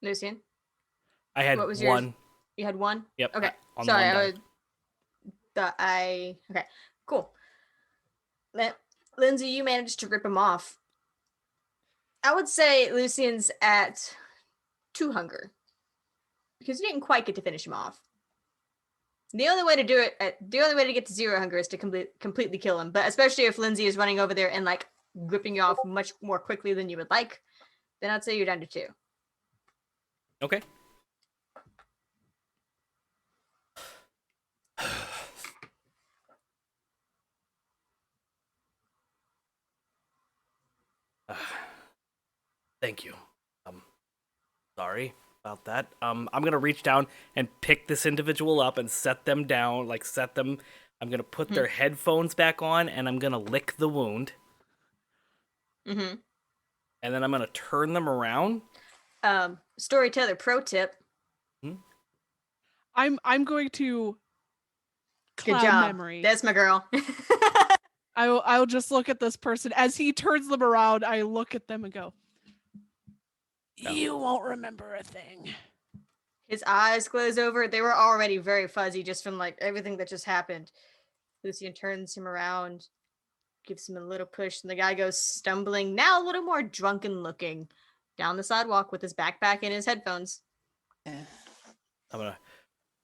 Lucien, I had What was yours? 1. you had 1? Yep. Okay. On Sorry, the I one would. Okay, cool. Lindsay, you managed to rip him off. I would say Lucien's at 2 hunger because you didn't quite get to finish him off. The only way to do it, the only way to get to 0 hunger is to completely kill him. But especially if Lindsay is running over there and like ripping you off much more quickly than you would like, then I'd say you're down to 2. Okay. Thank you. Sorry about that. I'm gonna reach down and pick this individual up and set them down, I'm gonna put their headphones back on and I'm gonna lick the wound. Mm-hmm. And then I'm gonna turn them around. Storyteller pro tip. I'm going to Good cloud job. memory. That's my girl. I'll just look at this person as he turns them around. I look at them and go, No. "You won't remember a thing." His eyes glaze over. They were already very fuzzy just from like everything that just happened. Lucien turns him around, gives him a little push, and the guy goes stumbling, now a little more drunken looking, down the sidewalk with his backpack and his headphones. I'm gonna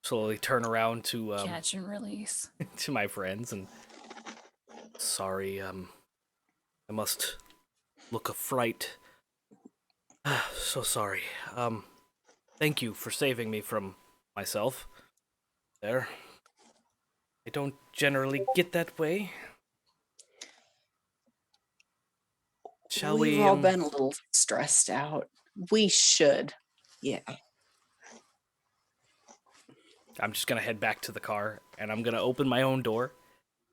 slowly turn around to Catch and release. to my friends and sorry, I must look a fright. So sorry. Thank you for saving me from myself. There. I don't generally get that way. Shall we? We've all been a little stressed out. We should. Yeah. I'm just gonna head back to the car and I'm gonna open my own door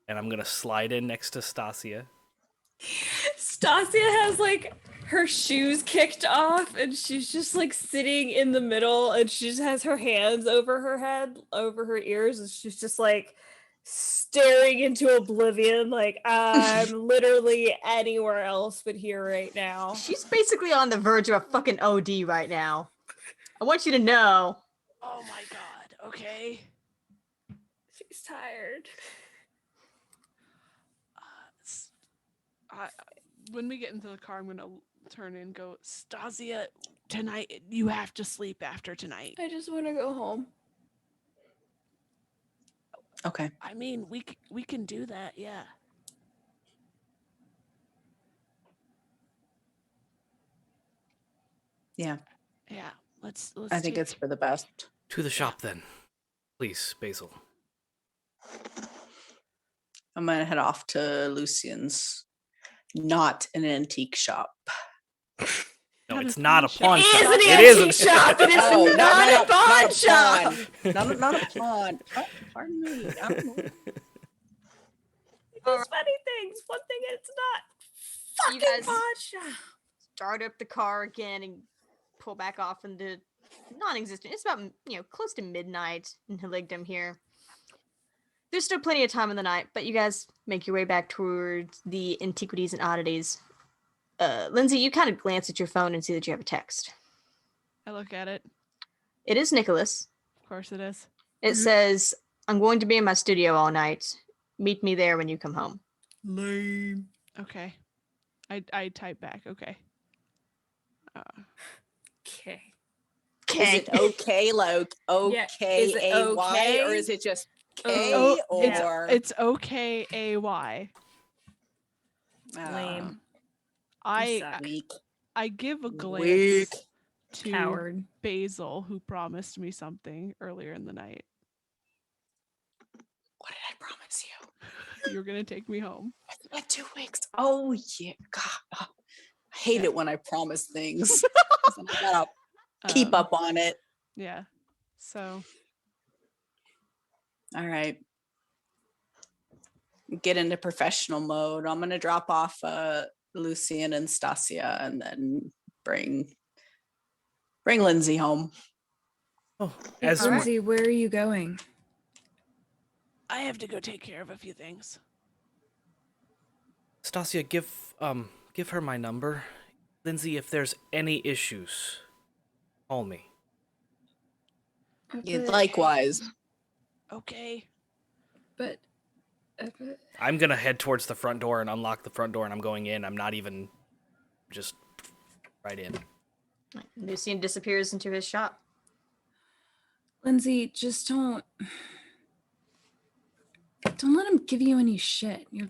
and I'm gonna slide in next to Stacia. Stacia has like her shoes kicked off and she's just like sitting in the middle and she just has her hands over her head, over her ears, and she's just like staring into oblivion like I'm literally anywhere else but here right now. She's basically on the verge of a fucking OD right now. I want you to know. Oh my god. Okay. She's tired. when we get into the car, I'm gonna turn and go, Stasia, tonight you have to sleep after tonight. I just want to go home. Okay. I mean, we can do that, yeah. Yeah. Yeah. Let's I think it's for the best. To the shop then. Please, Basil. I'm gonna head off to Lucien's. Not an antique shop. No, Not it's a not a pawn pawn shop. shop. It is It an isn't. antique shop. It is Oh, not a pawn shop. Not a pawn. Pardon me. I don't know. There's funny things. One thing it's not. You Fucking guys- pawn shop. Start up the car again and pull back off into non-existent. It's about close to midnight in Heligdom here. There's still plenty of time in the night, but you guys make your way back towards the antiquities and oddities. Lindsay, you kind of glance at your phone and see that you have a text. I look at it. It is Nicholas. Of course it is. It says, "I'm going to be in my studio all night. Meet me there when you come home." Lame. Okay. I type back. Okay. Okay. Is it okay, like Yeah, is it OKAY, or okay? is it just Oh, K yeah. or It's OKAY. Lame. I suck. weak? I give a glance Weak. to Coward. Basil, who promised me something earlier in the night. What did I promise you? You're gonna take me home. It's been 2 weeks. Oh yeah. God. I hate it when I promise things. 'Cause then I gotta keep up on it. Yeah. So All right. Get into professional mode. I'm gonna drop off Lucien and Stacia and then bring Lindsay home. Oh, Hey, as All right. Lindsay, where are you going? I have to go take care of a few things. Stacia, give her my number. Lindsay, if there's any issues, call me. Yeah, likewise. Okay. But I'm gonna head towards the front door and unlock the front door, and I'm going in. I'm not even just right in. Lucien disappears into his shop. Lindsay, just don't let him give you any shit. You're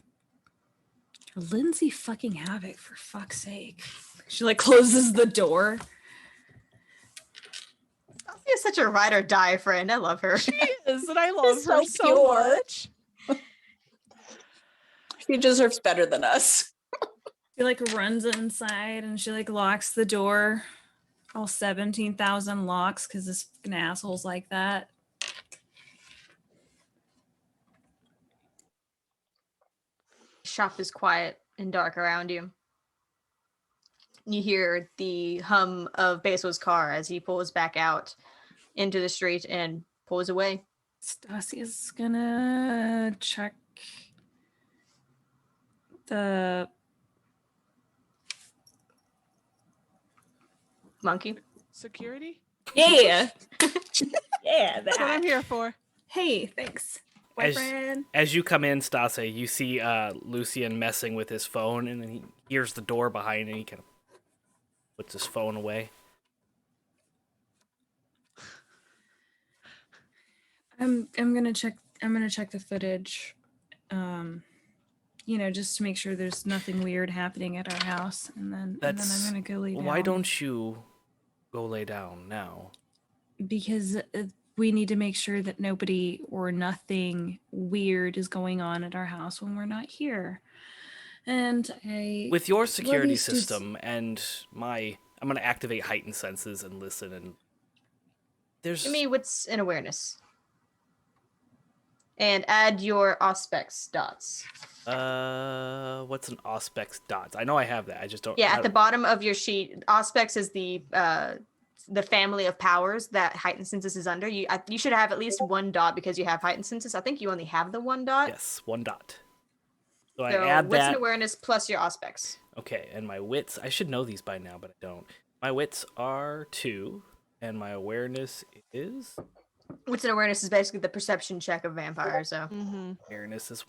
Lindsay fucking Havoc, for fuck's sake. She like closes the door. She is such a ride or die friend. I love her. She is, and I love She's her so so pure. much. She deserves better than us. She like runs inside and she like locks the door. All 17,000 locks because this fucking asshole's like that. Shop is quiet and dark around you. You hear the hum of Basil's car as he pulls back out into the street and pulls away. Stasia's gonna check the Monkey. Security? yeah yeah That's what I'm that. here for. Hey, thanks, As- boyfriend. As you come in, Stacia, you see Lucien messing with his phone, and then he hears the door behind, and he kind of puts his phone away. I'm gonna check the footage, just to make sure there's nothing weird happening at our house, and then I'm gonna go lay down. Why don't you go lay down now? Because we need to make sure that nobody or nothing weird is going on at our house when we're not here. And With your security these dudes- system and I'm gonna activate heightened senses and listen, and there's Give me what's in awareness. And add your auspex dots. what's an auspex dots? I know I have that. I just don't. Yeah, I at the bottom of your sheet, auspex is the family of powers that heightened senses is under. You should have at least one dot because you have heightened senses. I think you only have the one dot. Yes, one dot. So I So add what's that. in awareness plus your auspex. Okay, and my wits. I should know these by now, but I don't. My wits are 2, and my awareness is What's in awareness is basically the perception check of vampires. So Mm-hmm.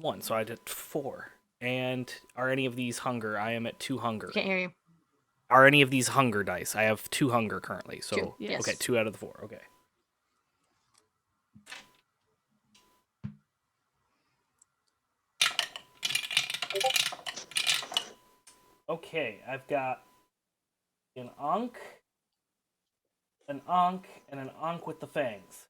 1. So I did 4. And are any of these hunger? I am at 2 hunger. Can't hear you. Are any of these hunger dice? I have 2 hunger currently. So 2, yes. okay, 2 out of the 4. Okay. Okay, I've got an Ankh, and an Ankh with the fangs.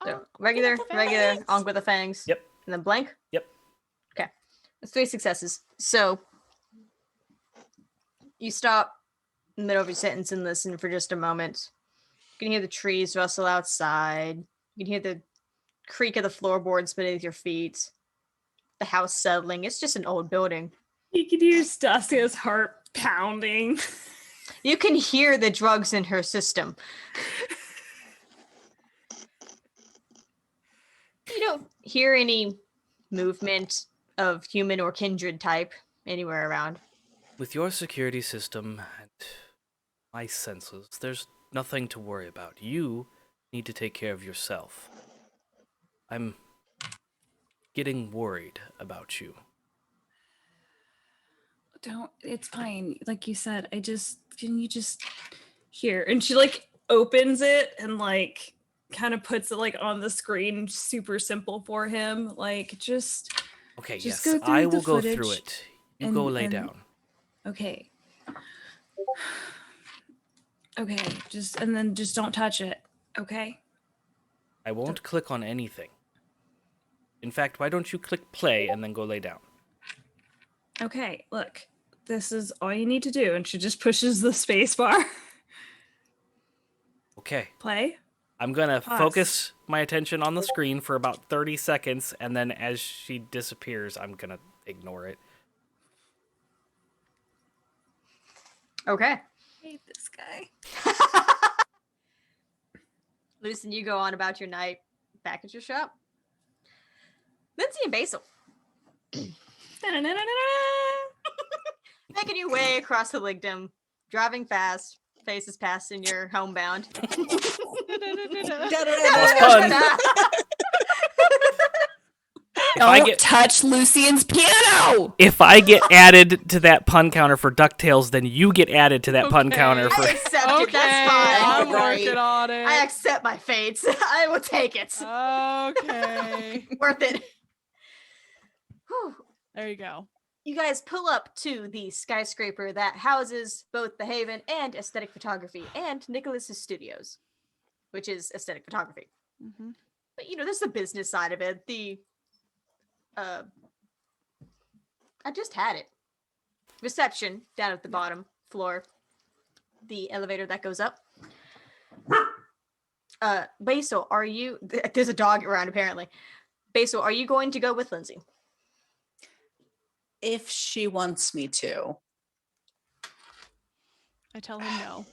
So regular, Onk with the fangs. Yep. And then blank? Yep. Okay. That's 3 successes. So you stop in the middle of your sentence and listen for just a moment. You can hear the trees rustle outside. You can hear the creak of the floorboards beneath your feet. The house settling. It's just an old building. You could hear Stasia's heart pounding. You can hear the drugs in her system. You don't hear any movement of human or kindred type anywhere around. With your security system and my senses, there's nothing to worry about. You need to take care of yourself. I'm getting worried about you. Don't, it's fine. Like you said, can you just here? And she like opens it and like kind of puts it like on the screen, super simple for him. Like just Okay, Just yes, go through I the will go through footage it. You go lay and- down. okay. Okay, and then just don't touch it. Okay? I won't click on anything. In fact, why don't you click play and then go lay down? Okay, look. This is all you need to do. And she just pushes the space bar. Okay. Play. I'm gonna Pause. focus my attention on the screen for about 30 seconds, and then as she disappears, I'm gonna ignore it. Okay. I hate this guy. Lucien, you go on about your night back at your shop. Lindsay and Basil, making your way across the Ligdom, driving fast, faces passing your homebound. Don't touch Lucien's piano. If I get added to that pun counter for DuckTales, then you get added to that pun counter for. I accept it. Okay, That's fine. I'm Right. working on it. I accept my fate. I will take it. Okay. Worth it. Whew. There you go. You guys pull up to the skyscraper that houses both the Haven and Aesthetic Photography and Nicholas's studios, which is aesthetic photography. Mm-hmm. But there's the business side of it. I just had it. Reception down at the bottom floor. The elevator that goes up. Basil, are you? There's a dog around apparently. Basil, are you going to go with Lindsay? If she wants me to. I tell him no.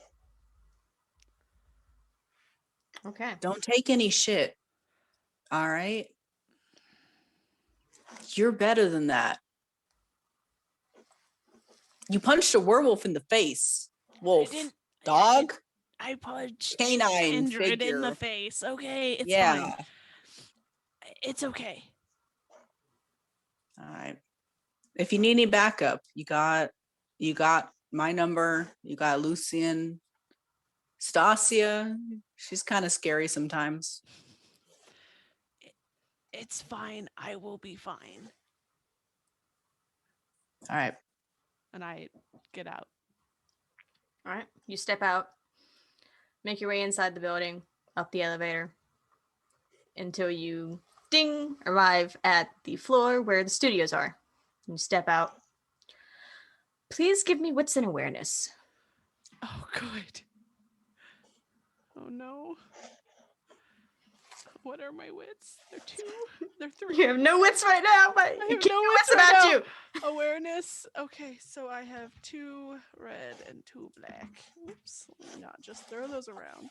Okay. Don't take any shit. All right? You're better than that. You punched a werewolf in the face. Wolf. Dog. I punched Canine Kindred in the figure. face. Okay, it's Yeah. fine. It's okay. All right. If you need any backup, you got my number. You got Lucien, Stacia. She's kind of scary sometimes. It's fine. I will be fine. All right. And I get out. All right. You step out, make your way inside the building, up the elevator, until you ding arrive at the floor where the studios are. You step out. Please give me wits and awareness. Oh, good. Oh, no. What are my wits? They're 2. They're 3. You have no wits right now, but I you have keep no your wits wits right about now. you. Awareness. Okay, so I have 2 red and 2 black. Oops. Let me not just throw those around.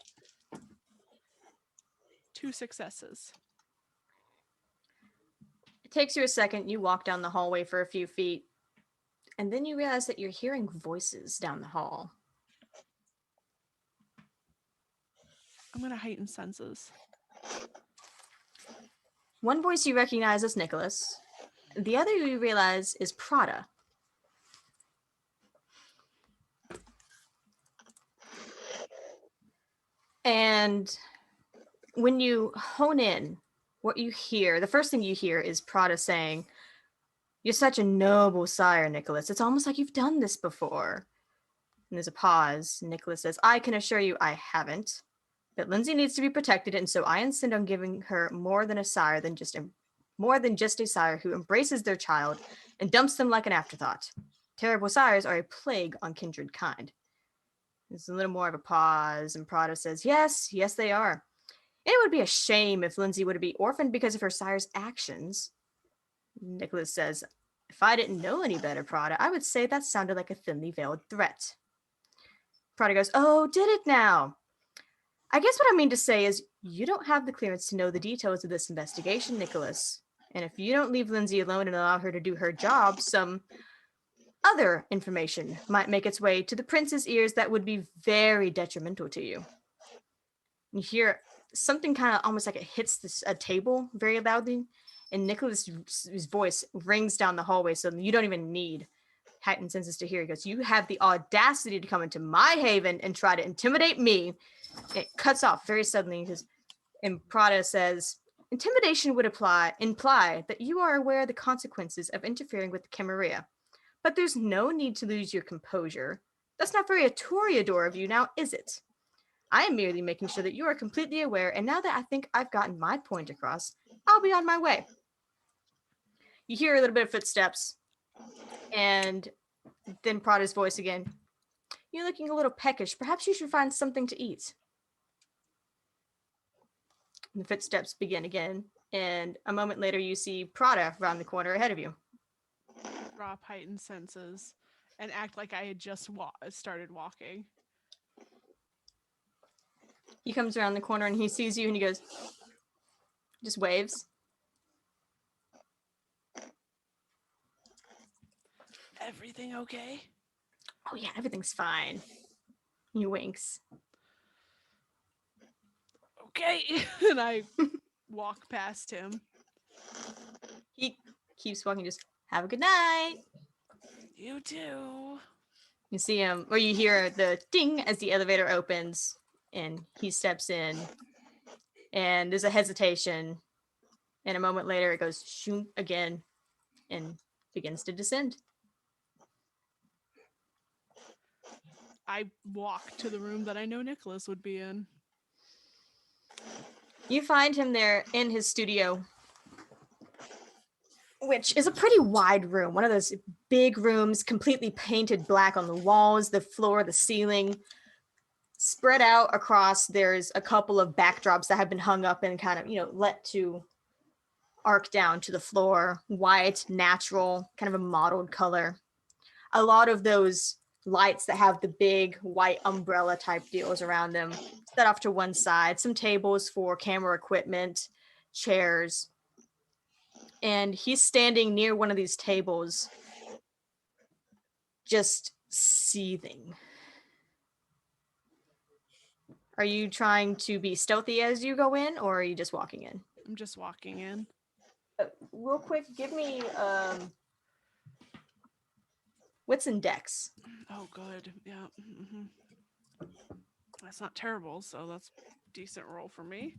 2 successes. It takes you a second. You walk down the hallway for a few feet, and then you realize that you're hearing voices down the hall. I'm going to heighten senses. One voice you recognize as Nicholas. the other you realize is Prada. And when you hone in, what you hear, the first thing you hear is Prada saying, "You're such a noble sire, Nicholas. It's almost like you've done this before." And there's a pause. Nicholas says, "I can assure you I haven't. But Lindsay needs to be protected, and so I insist on giving her more than just a sire who embraces their child and dumps them like an afterthought. Terrible sires are a plague on kindred kind." There's a little more of a pause, and Prada says, "Yes, they are. It would be a shame if Lindsay were to be orphaned because of her sire's actions." Nicholas says, "If I didn't know any better, Prada, I would say that sounded like a thinly veiled threat." Prada goes, "Oh, did it now? I guess what I mean to say is you don't have the clearance to know the details of this investigation, Nicholas. And if you don't leave Lindsay alone and allow her to do her job, some other information might make its way to the prince's ears that would be very detrimental to you." You hear something kind of almost like it hits a table very loudly, and Nicholas's voice rings down the hallway, so you don't even need heightened senses to hear. He goes, "You have the audacity to come into my haven and try to intimidate me." It cuts off very suddenly because, and Prada says, "Intimidation would imply that you are aware of the consequences of interfering with the Camarilla. But there's no need to lose your composure. That's not very toreador of you now, is it? I am merely making sure that you are completely aware, and now that I think I've gotten my point across, I'll be on my way." You hear a little bit of footsteps, and then Prada's voice again. "You're looking a little peckish. Perhaps you should find something to eat." And the footsteps begin again, and a moment later you see Prada around the corner ahead of you. Drop heightened senses and act like I had just started walking. He comes around the corner and he sees you and he goes, just waves. Everything okay? "Oh yeah, everything's fine." He winks. Okay. And I walk past him. He keeps walking, just, "Have a good night." You too. You see him, or you hear the ding as the elevator opens, and he steps in, and there's a hesitation, and a moment later it goes shoom again, and begins to descend. I walk to the room that I know Nicholas would be in. You find him there in his studio, which is a pretty wide room. One of those big rooms, completely painted black on the walls, the floor, the ceiling. Spread out across, there's a couple of backdrops that have been hung up and kind of, let to arc down to the floor. White, natural, kind of a mottled color. A lot of those lights that have the big white umbrella type deals around them set off to one side. Some tables for camera equipment, chairs. And he's standing near one of these tables, just seething. Are you trying to be stealthy as you go in, or are you just walking in? I'm just walking in. Real quick, give me wits and dex. Oh, good. Yeah. Mm-hmm. That's not terrible, so that's a decent roll for me.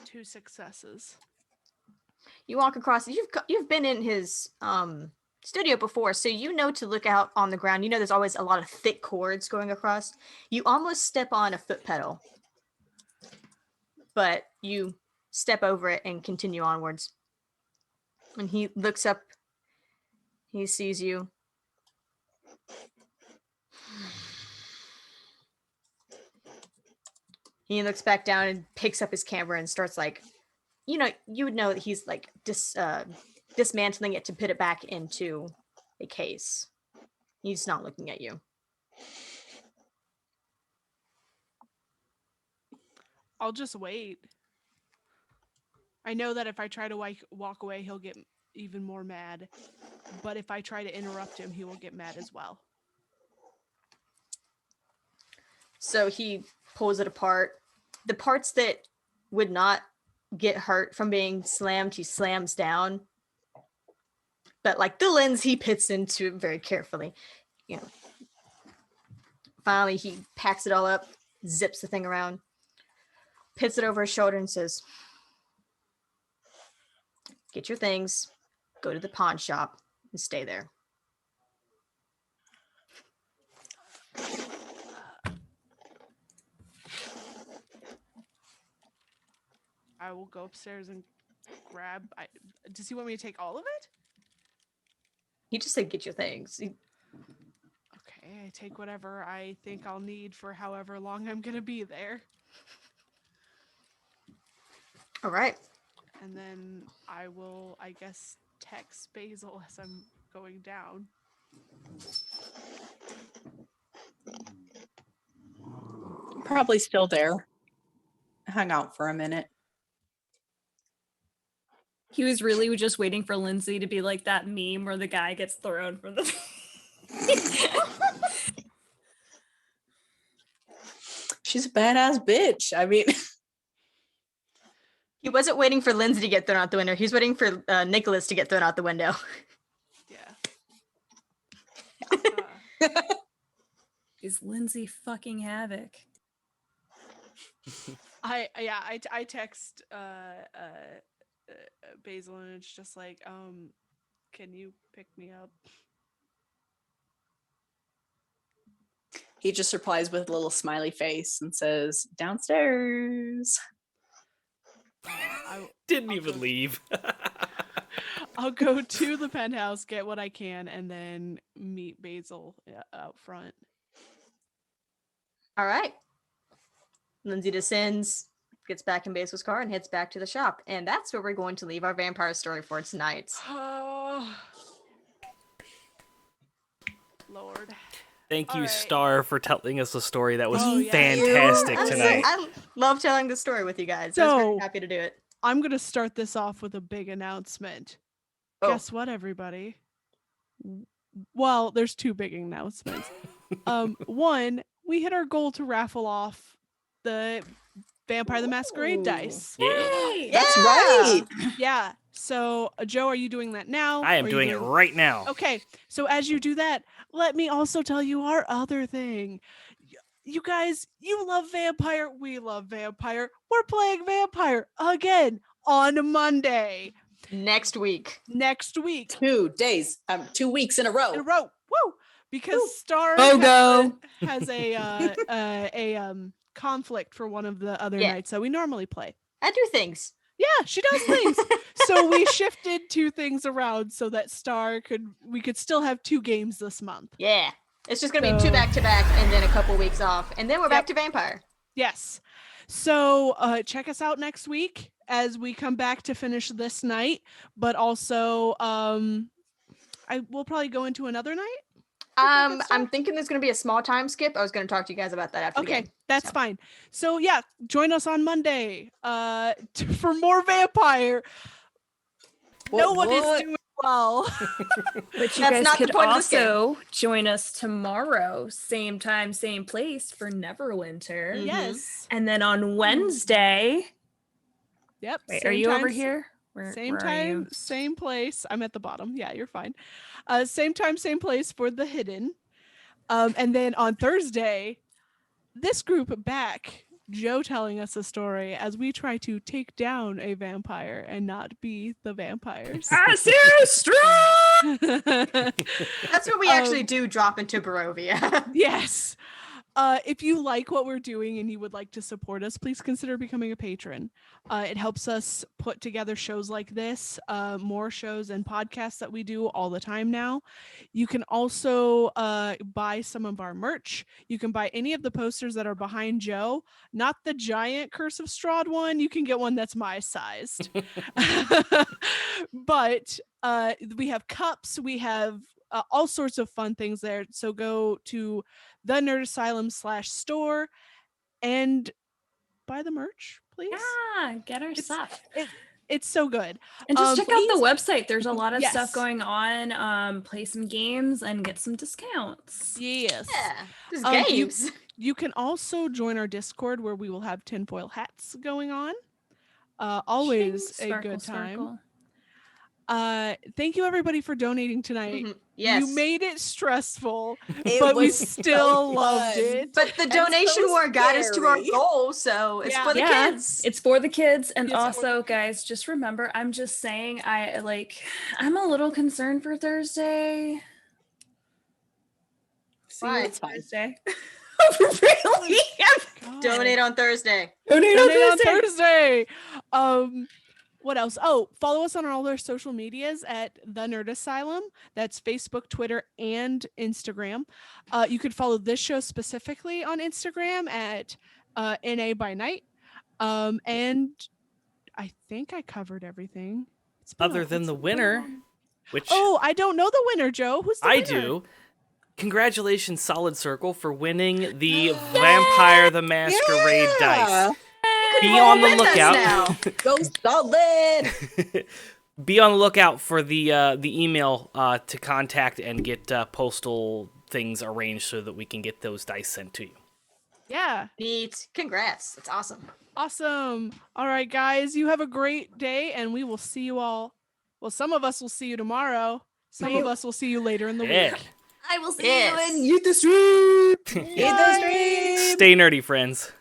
Two successes. You walk across. You've been in his studio before, so you know to look out on the ground. You know there's always a lot of thick cords going across. You almost step on a foot pedal, but you step over it and continue onwards. And he looks up. He sees you. He looks back down and picks up his camera and starts you would know that he's dismantling it to put it back into a case. He's not looking at you. I'll just wait. I know that if I try to walk away, he'll get even more mad. But if I try to interrupt him, he will get mad as well. So he pulls it apart. The parts that would not get hurt from being slammed, he slams down. But like the lens, he pits into it very carefully. You know. Finally, he packs it all up, zips the thing around, pits it over his shoulder, and says, "Get your things, go to the pawn shop, and stay there." I will go upstairs and grab. Does he want me to take all of it? He just said, "Get your things." Okay, I take whatever I think I'll need for however long I'm gonna be there. All right. And then I will, I guess, text Basil as I'm going down. Probably still there. Hung out for a minute. He was really just waiting for Lindsay to be like that meme where the guy gets thrown from the. She's a badass bitch. I mean, He wasn't waiting for Lindsay to get thrown out the window. He was waiting for Nicholas to get thrown out the window. Yeah. Is Lindsay fucking havoc? I text Basil and it's just like, can you pick me up? he just replies with a little smiley face and says, "Downstairs." Didn't I'll even go- leave. I'll go to the penthouse, get what I can, and then meet Basil out front. All right. Lindsay descends, gets back in Basil's car, and heads back to the shop. And that's where we're going to leave our vampire story for tonight. Oh, Lord. Thank you, Alright. Star, for telling us a story that was Oh, yeah. fantastic I'm so- tonight. I love telling the story with you guys. I was very So- happy to do it. I'm going to start this off with a big announcement. Oh. Guess what, everybody? Well, there's two big announcements. One, we hit our goal to raffle off the Vampire the Masquerade Ooh. dice. Yay! That's Yeah! right. Yeah. So, Joe, are you doing that now? I am Or are you doing it right now. Okay. So, as you do that, let me also tell you our other thing. You guys, you love Vampire. We love Vampire. We're playing Vampire again on Monday Next week. next week 2 days, 2 weeks in a row. in a row. Woo! Because Star Bogo. has a conflict for one of the other Yeah. nights that we normally play. I do things. Yeah, she does things. So we shifted 2 things around so that we could still have 2 games this month. Yeah. It's just going to be So- 2 back-to-back and then a couple weeks off. And then we're back Yep. to Vampire. Yes. So check us out next week as we come back to finish this night, but also we'll probably go into another night. I'm thinking there's going to be a small time skip. I was going to talk to you guys about that after the Okay, game. that's So. fine. So yeah, join us on Monday for more Vampire. No one is doing well. But you That's guys not the could point of this game. also join us tomorrow, same time, same place for Neverwinter. Mhm. Yes. And then on Wednesday, Yep. wait, same are you over time, here? Where, Same where are time, you? same place. I'm at the bottom. Yeah, you're fine. Same time, same place for the hidden. And then on Thursday, this group back, Joe telling us a story as we try to take down a vampire and not be the vampires. strong! That's what we actually do drop into Barovia. Yes. If you like what we're doing and you would like to support us, please consider becoming a patron. It helps us put together shows like this, more shows and podcasts that we do all the time now. You can also buy some of our merch. You can buy any of the posters that are behind Joe, not the giant Curse of Strahd one. You can get one that's my sized. But we have cups, we have all sorts of fun things there. So go to the Nerd Asylum /store and buy the merch, please. Yeah, get our It's- stuff. It's so good. And just check out please- the website. There's a lot of Yes. stuff going on. Play some games and get some discounts. Yes. Yeah. Just You- games. You can also join our Discord where we will have tinfoil hats going on. Always a Sparkle, good time. sparkle. Thank you everybody for donating tonight. Yes. You made it stressful, It but we was so still loved fun. it. But the And donation so war got us to our scary. goal, so it's for the Yeah, kids. it's for the kids. And It's for also, guys, just remember, I'm just saying, I'm a little concerned for Thursday. See Why? you It's fine. Thursday. Really? God. Donate on Thursday. Donate Donate on Thursday. Thursday. What else? Oh, follow us on all our social medias at The Nerd Asylum. That's Facebook, Twitter, and Instagram. You could follow this show specifically on Instagram at NA by Night. And I think I covered everything. It's been Other than it's the been winner, long. which Oh, I don't know the winner, Joe. Who's the I winner? do. Congratulations, Solid Circle, for winning the Vampire the Masquerade dice. Be on the With us lookout. now. Go solid. Be on the lookout for the email to contact and get postal things arranged so that we can get those dice sent to you. Yeah. Neat. Congrats. That's awesome. Awesome. All right, guys. You have a great day, and we will see you all. Well, some of us will see you tomorrow. Some of us will see you later in the Yeah. week. I will see Yes. you in Youth the Street. Eat the stream. Stay nerdy, friends.